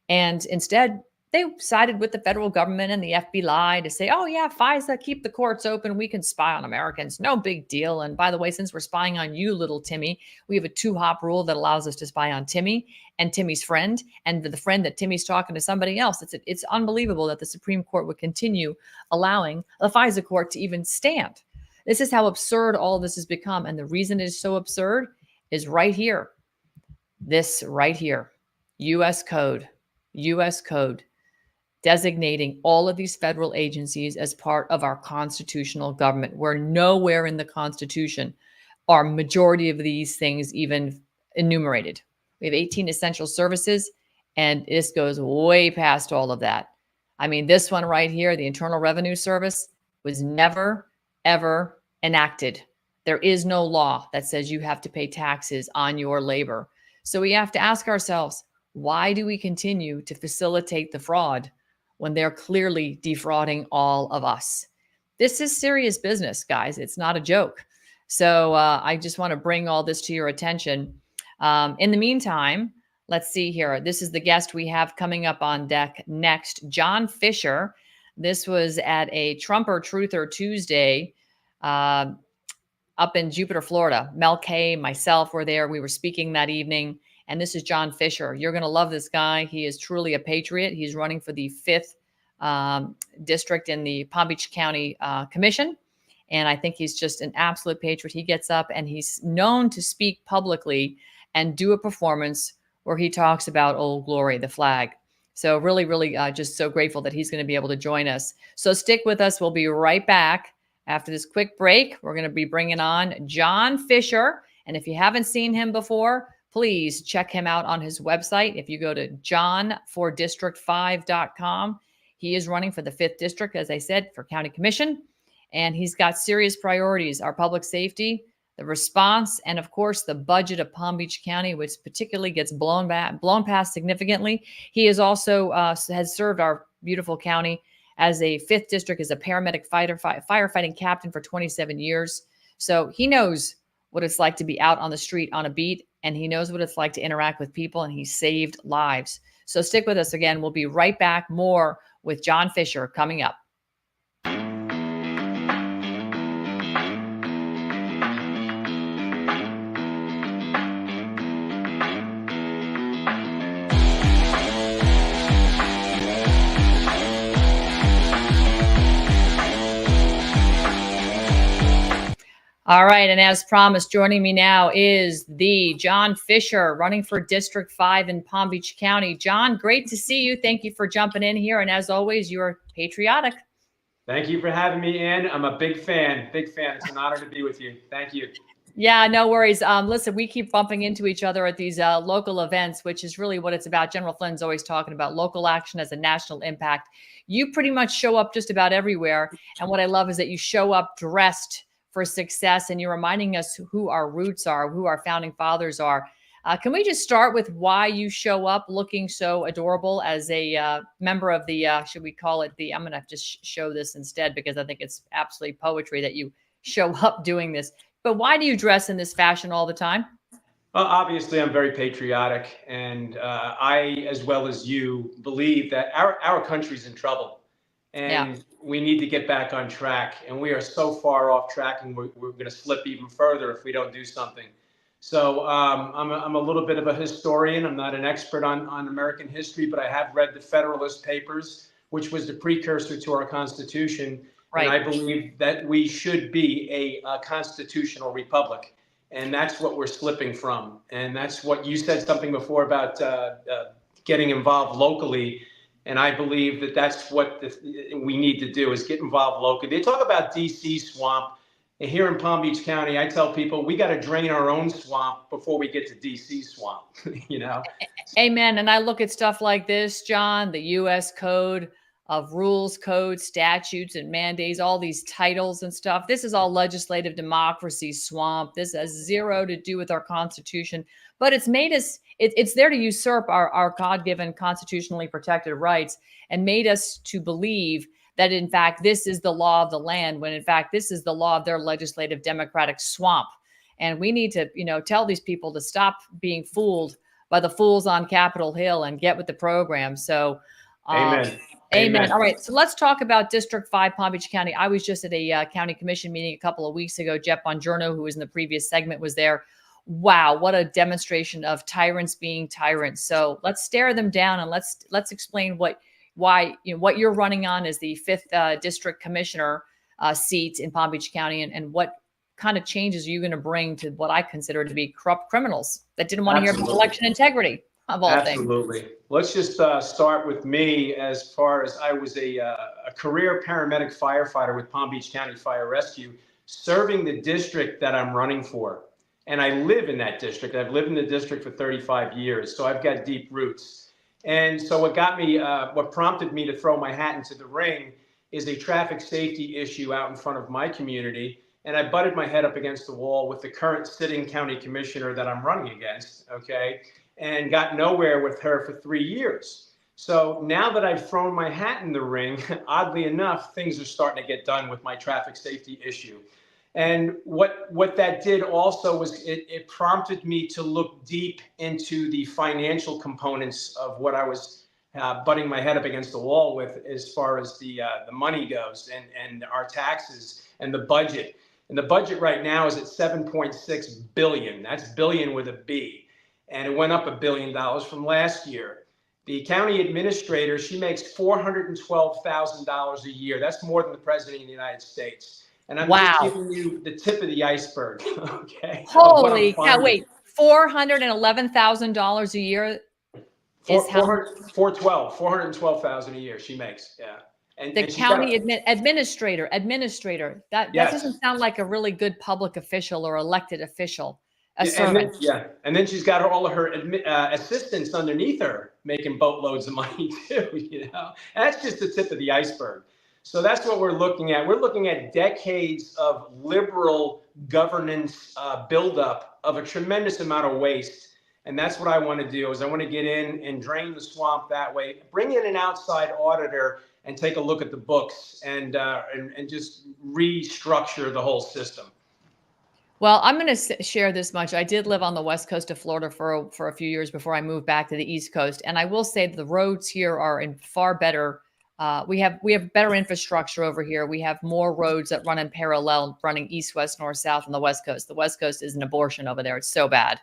And instead, they sided with the federal government and the FBI to say, oh, yeah, FISA, keep the courts open. We can spy on Americans. No big deal. And by the way, since we're spying on you, little Timmy, we have a 2-hop rule that allows us to spy on Timmy and Timmy's friend and the friend that Timmy's talking to somebody else. It's unbelievable that the Supreme Court would continue allowing the FISA court to even stand. This is how absurd all of this has become. And the reason it is so absurd is right here. This right here. U.S. Code. Designating all of these federal agencies as part of our constitutional government, where nowhere in the Constitution are majority of these things even enumerated. We have 18 essential services, and this goes way past all of that. I mean, this one right here, the Internal Revenue Service, was never, ever enacted. There is no law that says you have to pay taxes on your labor. So we have to ask ourselves, why do we continue to facilitate the fraud when they're clearly defrauding all of us? This is serious business, guys. It's not a joke. So I just want to bring all this to your attention. In the meantime, let's see here. This is the guest we have coming up on deck next, John Fisher. This was at a Trumper Truther Tuesday up in Jupiter, Florida. Mel K, myself were there. We were speaking that evening. And this is John Fisher. You're going to love this guy. He is truly a patriot. He's running for the 5th district in the Palm Beach County Commission. And I think he's just an absolute patriot. He gets up and he's known to speak publicly and do a performance where he talks about Old Glory, the flag. So really, really just so grateful that he's going to be able to join us. So stick with us. We'll be right back after this quick break. We're going to be bringing on John Fisher. And if you haven't seen him before, please check him out on his website. If you go to john4district5.com, he is running for the 5th district, as I said, for county commission. And he's got serious priorities: our public safety, the response, and of course, the budget of Palm Beach County, which particularly gets blown past significantly. He is also has served our beautiful county as a 5th district as a paramedic firefighting captain for 27 years. So he knows what it's like to be out on the street on a beat. and he knows what it's like to interact with people, and he saved lives. So stick with us again. We'll be right back. More with John Fisher coming up. All right, and as promised, joining me now is the John Fisher, running for District 5 in Palm Beach County. John, great to see you. Thank you for jumping in here, and as always, you're patriotic. Thank you for having me in. I'm a big fan, It's an honor to be with you. Thank you. Yeah, no worries. Listen, we keep bumping into each other at these local events, which is really what it's about. General Flynn's always talking about local action as a national impact. You pretty much show up just about everywhere, and what I love is that you show up dressed for success, and you're reminding us who our roots are, who our founding fathers are. Can we just start with why you show up looking so adorable as a member of the, should we call it the, I'm going to just show this instead because I think it's absolutely poetry that you show up doing this. But why do you dress in this fashion all the time? Well, obviously, I'm very patriotic, and I, as well as you, believe that our country's in trouble. And we need to get back on track. And we are so far off track, and we're going to slip even further if we don't do something. So I'm a little bit of a historian. I'm not an expert on American history, but I have read the Federalist Papers, which was the precursor to our Constitution. Right. And I believe that we should be a constitutional republic. And that's what we're slipping from. And that's what you said something before about getting involved locally. And I believe that that's what we need to do is get involved locally. They talk about DC swamp. And here in Palm Beach County, I tell people we got to drain our own swamp before we get to DC swamp, you know? Amen. And I look at stuff like this, John, the U.S. Code of Rules, Codes, Statutes, and Mandates, all these titles and stuff. This is all legislative democracy swamp. This has zero to do with our Constitution, but it's made us, it's there to usurp our God-given constitutionally protected rights and made us to believe that, in fact, this is the law of the land, when, in fact, this is the law of their legislative democratic swamp. And we need to, tell these people to stop being fooled by the fools on Capitol Hill and get with the program. So, Amen. Amen. All right. So let's talk about District 5, Palm Beach County. I was just at a county commission meeting a couple of weeks ago. Jeff Bongiorno, who was in the previous segment, was there. Wow, what a demonstration of tyrants being tyrants. So let's stare them down and let's explain what you're running on as the 5th district commissioner seat in Palm Beach County, and what kind of changes are you going to bring to what I consider to be corrupt criminals that didn't want to hear about election integrity, of all things. Absolutely. Let's just start with me. As far as I was a career paramedic firefighter with Palm Beach County Fire Rescue, serving the district that I'm running for. And I live in that district. I've lived in the district for 35 years, so I've got deep roots. And so what prompted me to throw my hat into the ring is a traffic safety issue out in front of my community. And I butted my head up against the wall with the current sitting county commissioner that I'm running against, okay, and got nowhere with her for 3 years. So now that I've thrown my hat in the ring, oddly enough, things are starting to get done with my traffic safety issue. And what that did also was it prompted me to look deep into the financial components of what I was butting my head up against the wall with, as far as the money goes, and our taxes and the budget. And the budget right now is at $7.6 billion. That's billion with a B. And it went up $1 billion from last year. The county administrator, she makes $412,000 a year. That's more than the president of the United States. And I'm just giving you the tip of the iceberg, okay? Holy cow, wait, $411,000 a year is how? $412,000 a year she makes, yeah. And the county administrator, that doesn't sound like a really good public official or elected official, a servant. And then she's got all of her assistants underneath her making boatloads of money too, And that's just the tip of the iceberg. So that's what we're looking at. We're looking at decades of liberal governance buildup of a tremendous amount of waste. And that's what I want to do, is I want to get in and drain the swamp that way, bring in an outside auditor and take a look at the books and just restructure the whole system. Well, I'm going to share this much. I did live on the west coast of Florida for a few years before I moved back to the East Coast, and I will say that the roads here are in far better. We have better infrastructure over here. We have more roads that run in parallel, running east, west, north, south on the West Coast. The West Coast is an abortion over there. It's so bad.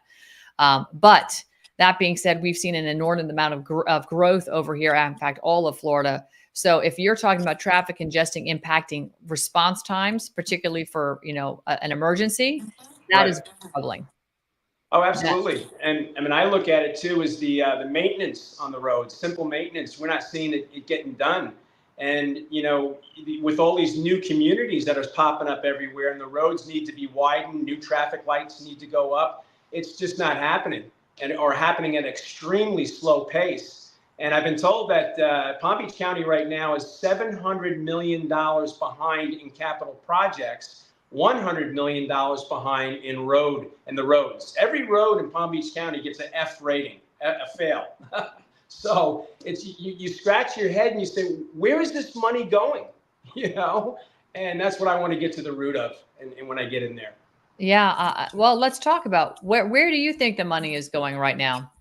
But that being said, we've seen an inordinate amount of growth over here. In fact, all of Florida. So if you're talking about traffic congesting impacting response times, particularly for an emergency, that is troubling. Oh, absolutely. And I mean, I look at it too as the maintenance on the road, simple maintenance. We're not seeing it getting done. And, with all these new communities that are popping up everywhere and the roads need to be widened, new traffic lights need to go up, it's just not happening or happening at an extremely slow pace. And I've been told that Palm Beach County right now is $700 million behind in capital projects, $100 million behind in the roads. Every road in Palm Beach County gets an F rating, a fail. So it's you scratch your head and you say, where is this money going? And that's what I want to get to the root of, and when I get in there. Yeah. Well, let's talk about where do you think the money is going right now?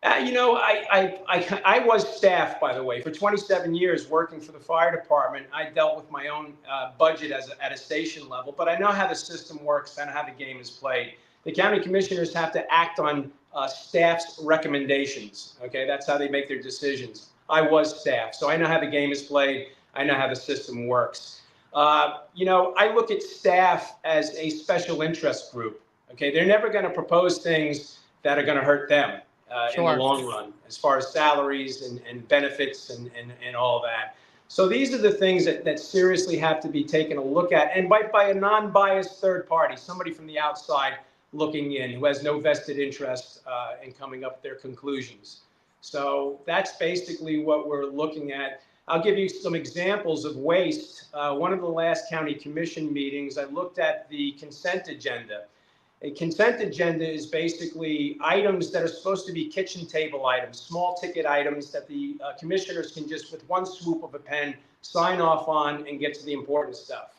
I was staff, by the way, for 27 years working for the fire department. I dealt with my own budget at a station level, but I know how the system works and how the game is played. The county commissioners have to act on staff's recommendations. Okay, that's how they make their decisions. I was staff, so I know how the game is played. I know how the system works. I look at staff as a special interest group. Okay, they're never going to propose things that are going to hurt them. In the long run, as far as salaries and benefits and all that. So these are the things that seriously have to be taken a look at, and by a non-biased third party, somebody from the outside looking in who has no vested interest in coming up with their conclusions. So that's basically what we're looking at. I'll give you some examples of waste. One of the last county commission meetings, I looked at the consent agenda. A consent agenda is basically items that are supposed to be kitchen table items, small ticket items that the commissioners can just, with one swoop of a pen, sign off on and get to the important stuff.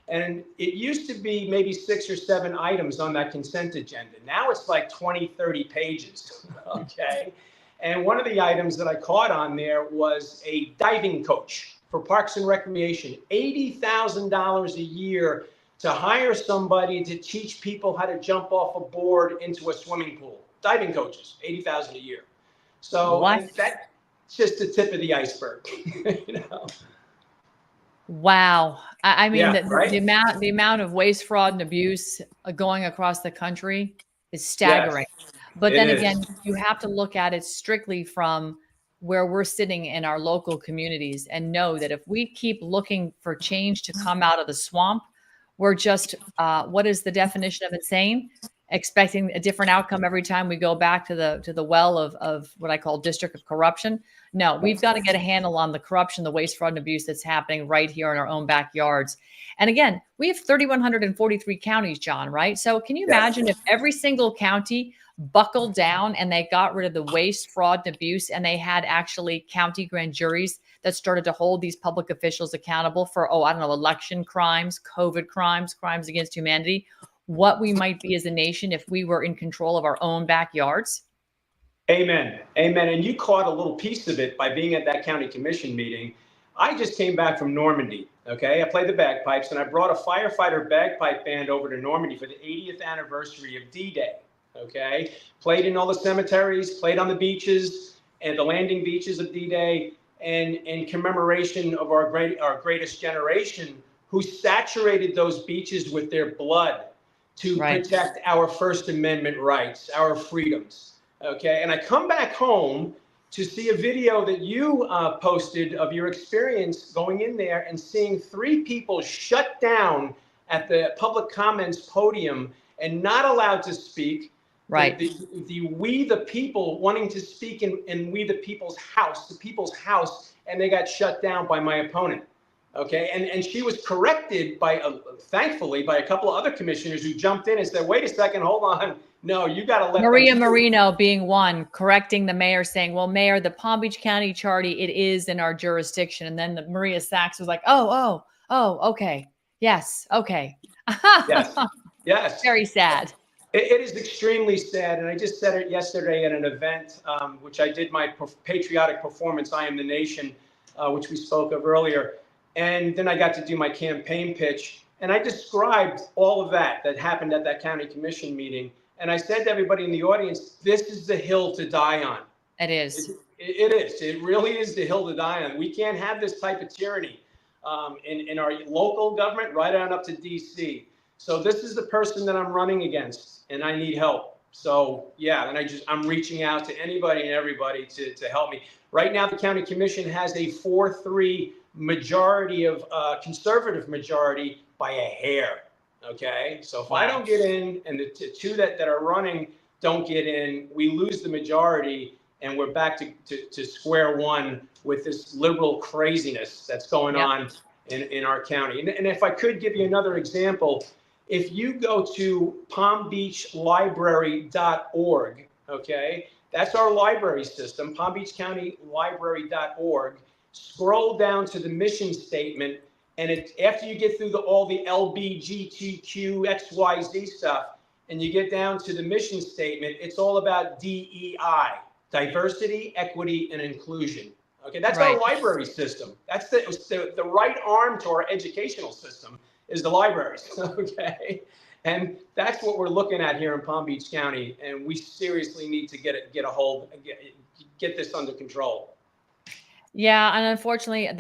And it used to be maybe 6 or 7 items on that consent agenda. Now it's like 20, 30 pages, okay? And one of the items that I caught on there was a diving coach for Parks and Recreation, $80,000 a year to hire somebody to teach people how to jump off a board into a swimming pool. Diving coaches, $80,000 a year. So that's just the tip of the iceberg. Wow. I mean, Yeah, right? the amount of waste, fraud, and abuse going across the country is staggering. Yes, but then again, you have to look at it strictly from where we're sitting in our local communities and know that if we keep looking for change to come out of the swamp, we're just, what is the definition of insane? Expecting a different outcome every time we go back to the well of what I call district of corruption. No, we've got to get a handle on the corruption, the waste, fraud, and abuse that's happening right here in our own backyards. And again, we have 3,143 counties, John, right? So can you imagine if every single county buckled down and they got rid of the waste, fraud, and abuse, and they had actually county grand juries that started to hold these public officials accountable for, election crimes, COVID crimes, crimes against humanity, what we might be as a nation if we were in control of our own backyards? Amen. Amen. And you caught a little piece of it by being at that county commission meeting. I just came back from Normandy. Okay. I played the bagpipes and I brought a firefighter bagpipe band over to Normandy for the 80th anniversary of D-Day. Okay. Played in all the cemeteries, played on the beaches and the landing beaches of D-Day, and in commemoration of our greatest generation who saturated those beaches with their blood to protect our First Amendment rights, our freedoms. Okay, and I come back home to see a video that you posted of your experience going in there and seeing 3 people shut down at the public comments podium and not allowed to speak. Right. The we the people wanting to speak in we the people's house, and they got shut down by my opponent. Okay, and she was corrected by, thankfully, by a couple of other commissioners who jumped in and said, wait a second, hold on. No, you got to let Maria Marino being one, correcting the mayor, saying, well, Mayor, the Palm Beach County Charter, it is in our jurisdiction. And then Maria Sachs was like, oh, okay. Yes. Okay. Yes. Very sad. It is extremely sad, and I just said it yesterday at an event, which I did my patriotic performance, I Am the Nation, which we spoke of earlier. And then I got to do my campaign pitch, and I described all of that happened at that county commission meeting. And I said to everybody in the audience, this is the hill to die on. It is. It is. It really is the hill to die on. We can't have this type of tyranny in our local government, right on up to DC. So this is the person that I'm running against, and I need help. So yeah, and I'm reaching out to anybody and everybody to help me. Right now, the county commission has a 4-3 majority of conservative majority by a hair. Okay, so if I don't get in, and the two that are running don't get in, we lose the majority, and we're back to square one with this liberal craziness that's going on in our county. And if I could give you another example. If you go to palmbeachlibrary.org, okay, that's our library system, palmbeachcountylibrary.org. Scroll down to the mission statement, and after you get through all the LBGTQ XYZ stuff, and you get down to the mission statement, it's all about DEI, diversity, equity, and inclusion. Okay, that's our library system. That's the right arm to our educational system. Is the libraries, okay? And that's what we're looking at here in Palm Beach County, and we seriously need to get this under control. Yeah, and unfortunately,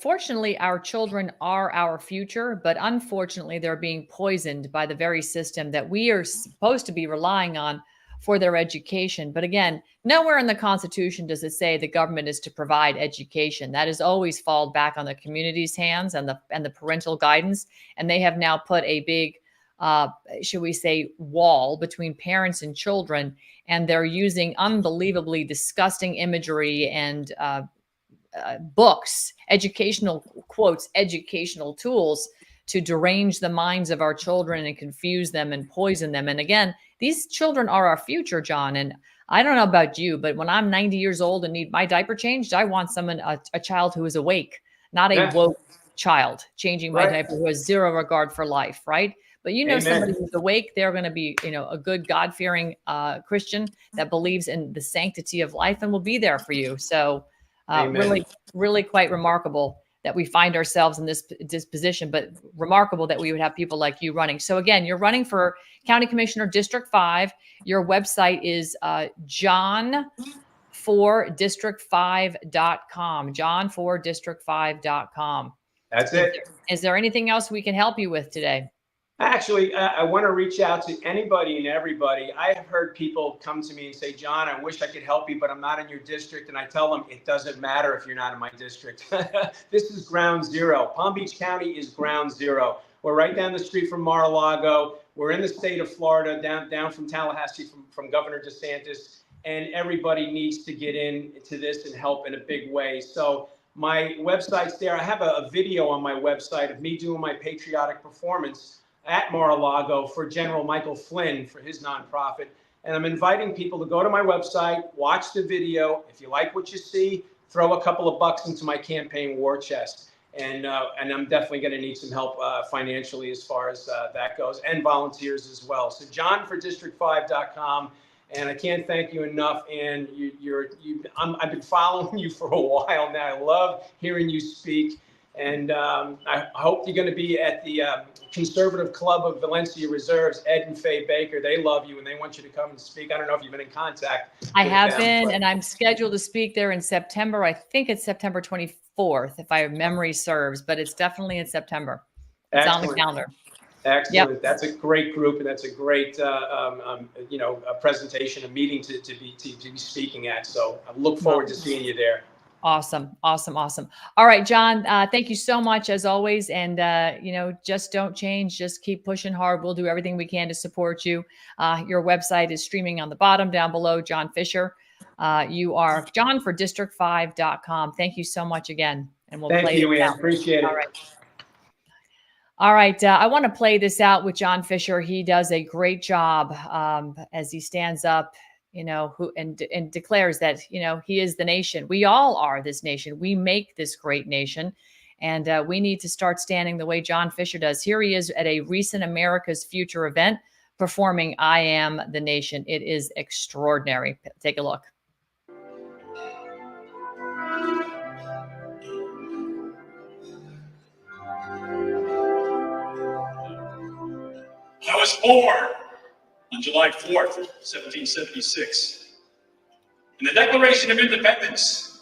fortunately, our children are our future, but unfortunately, they're being poisoned by the very system that we are supposed to be relying on for their education. But again, nowhere in the Constitution does it say the government is to provide education. That has always fallen back on the community's hands and the parental guidance. And they have now put a big, should we say, wall between parents and children. And they're using unbelievably disgusting imagery and books, educational quotes, educational tools to derange the minds of our children and confuse them and poison them. And again, these children are our future, John. And I don't know about you, but when I'm 90 years old and need my diaper changed, I want a child who is awake, not a woke child changing my diaper who has zero regard for life, right? But somebody who's awake, they're going to be, a good God-fearing Christian that believes in the sanctity of life and will be there for you. So really, really quite remarkable that we find ourselves in this position, but remarkable that we would have people like you running. So again, you're running for County Commissioner District 5. Your website is john4district5.com, john4district5.com. That's it. Is there anything else we can help you with today? Actually, I want to reach out to anybody and everybody. I have heard people come to me and say, John, I wish I could help you, but I'm not in your district. And I tell them, it doesn't matter if you're not in my district. This is ground zero. Palm Beach County is ground zero. We're right down the street from Mar-a-Lago. We're in the state of Florida, down from Tallahassee, from Governor DeSantis. And everybody needs to get into this and help in a big way. So my website's there. I have a video on my website of me doing my patriotic performance at Mar-a-Lago for General Michael Flynn for his nonprofit. And I'm inviting people to go to my website, watch the video. If you like what you see, throw a couple of bucks into my campaign war chest. And I'm definitely going to need some help financially as far as that goes, and volunteers as well. So johnfordistrict5.com. And I can't thank you enough. And I've been following you for a while now. I love hearing you speak. And I hope you're going to be at the Conservative Club of Valencia Reserves, Ed and Faye Baker. They love you and they want you to come and speak. I don't know if you've been in contact. I have been, and I'm scheduled to speak there in September. I think it's September 24th, if my memory serves, but it's definitely in September. It's on the calendar. Excellent. Yep. That's a great group, and that's a great, a presentation, a meeting to be speaking at. So I look forward to seeing you there. Awesome. Awesome. Awesome. All right, John, thank you so much as always. And, just don't change. Just keep pushing hard. We'll do everything we can to support you. Your website is streaming on the bottom down below, John Fisher. You are johnfordistrict5.com. Thank you so much again. And we'll Thank play you, it Ann. out. Appreciate it. All right. All right. I want to play this out with John Fisher. He does a great job as he stands up, and declares that, he is the nation. We all are this nation. We make this great nation. And we need to start standing the way John Fisher does. Here he is at a recent America's Future event performing I Am the Nation. It is extraordinary. Take a look. I was born on July 4th, 1776. And the Declaration of Independence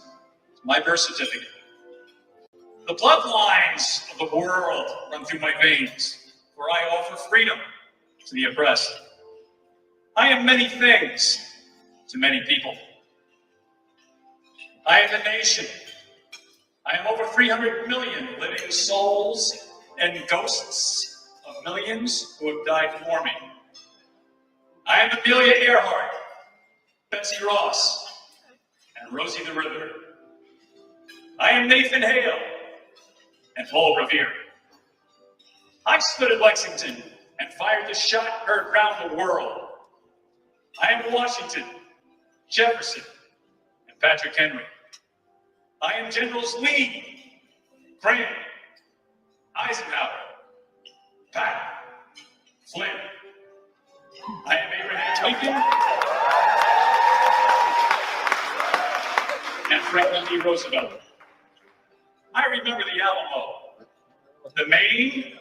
is my birth certificate. The bloodlines of the world run through my veins, for I offer freedom to the oppressed. I am many things to many people. I am the nation. I am over 300 million living souls and ghosts of millions who have died for me. I am Amelia Earhart, Betsy Ross, and Rosie the Riveter. I am Nathan Hale and Paul Revere. I stood at Lexington and fired the shot heard round the world. I am Washington, Jefferson, and Patrick Henry. I am Generals Lee, Grant, Eisenhower, Patton, Flynn. I am Abraham Lincoln and Franklin D. Roosevelt. I remember the Alamo, the Maine,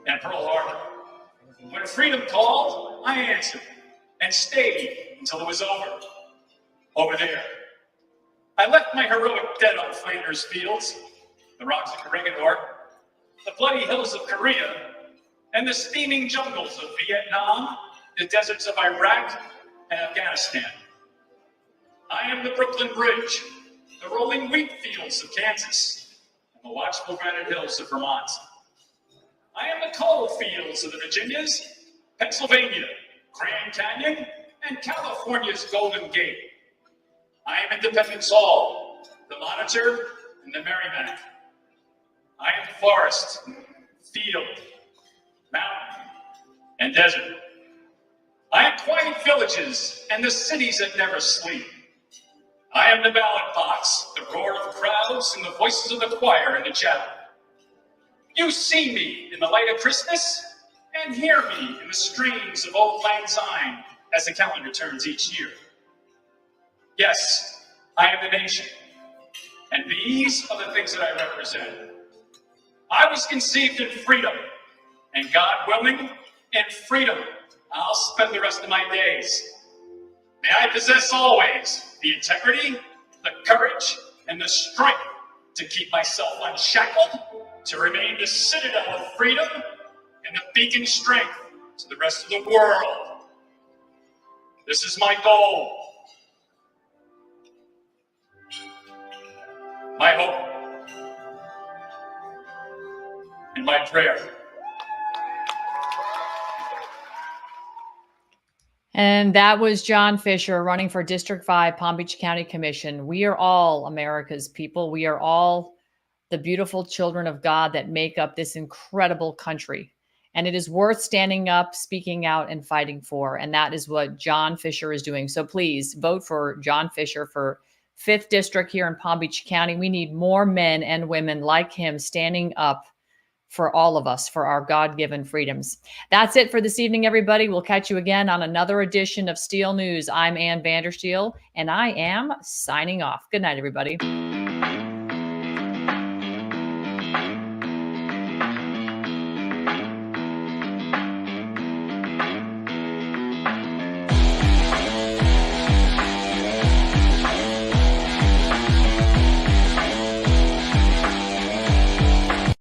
and Pearl Harbor. When freedom called, I answered and stayed until it was over. Over there, I left my heroic dead on Flanders fields, the rocks of Corregidor, the bloody hills of Korea, and the steaming jungles of Vietnam, the deserts of Iraq and Afghanistan. I am the Brooklyn Bridge, the rolling wheat fields of Kansas, and the watchful granite hills of Vermont. I am the coal fields of the Virginias, Pennsylvania, Grand Canyon, and California's Golden Gate. I am Independence Hall, the Monitor, and the Merrimack. I am forest, field, mountain, and desert. I am quiet villages and the cities that never sleep. I am the ballot box, the roar of crowds, and the voices of the choir in the chapel. You see me in the light of Christmas, and hear me in the strains of Old Lang Syne as the calendar turns each year. Yes, I am the nation, and these are the things that I represent. I was conceived in freedom, and God willing, in freedom, I'll spend the rest of my days. May I possess always the integrity, the courage, and the strength to keep myself unshackled, to remain the citadel of freedom and the beacon strength to the rest of the world. This is my goal, my hope, and my prayer. And that was John Fisher running for District 5, Palm Beach County Commission. We are all America's people. We are all the beautiful children of God that make up this incredible country. And it is worth standing up, speaking out, and fighting for. And that is what John Fisher is doing. So please vote for John Fisher for 5th District here in Palm Beach County. We need more men and women like him standing up for all of us, for our God-given freedoms. That's it for this evening, everybody. We'll catch you again on another edition of Steel News. I'm Ann Vandersteel, and I am signing off. Good night, everybody.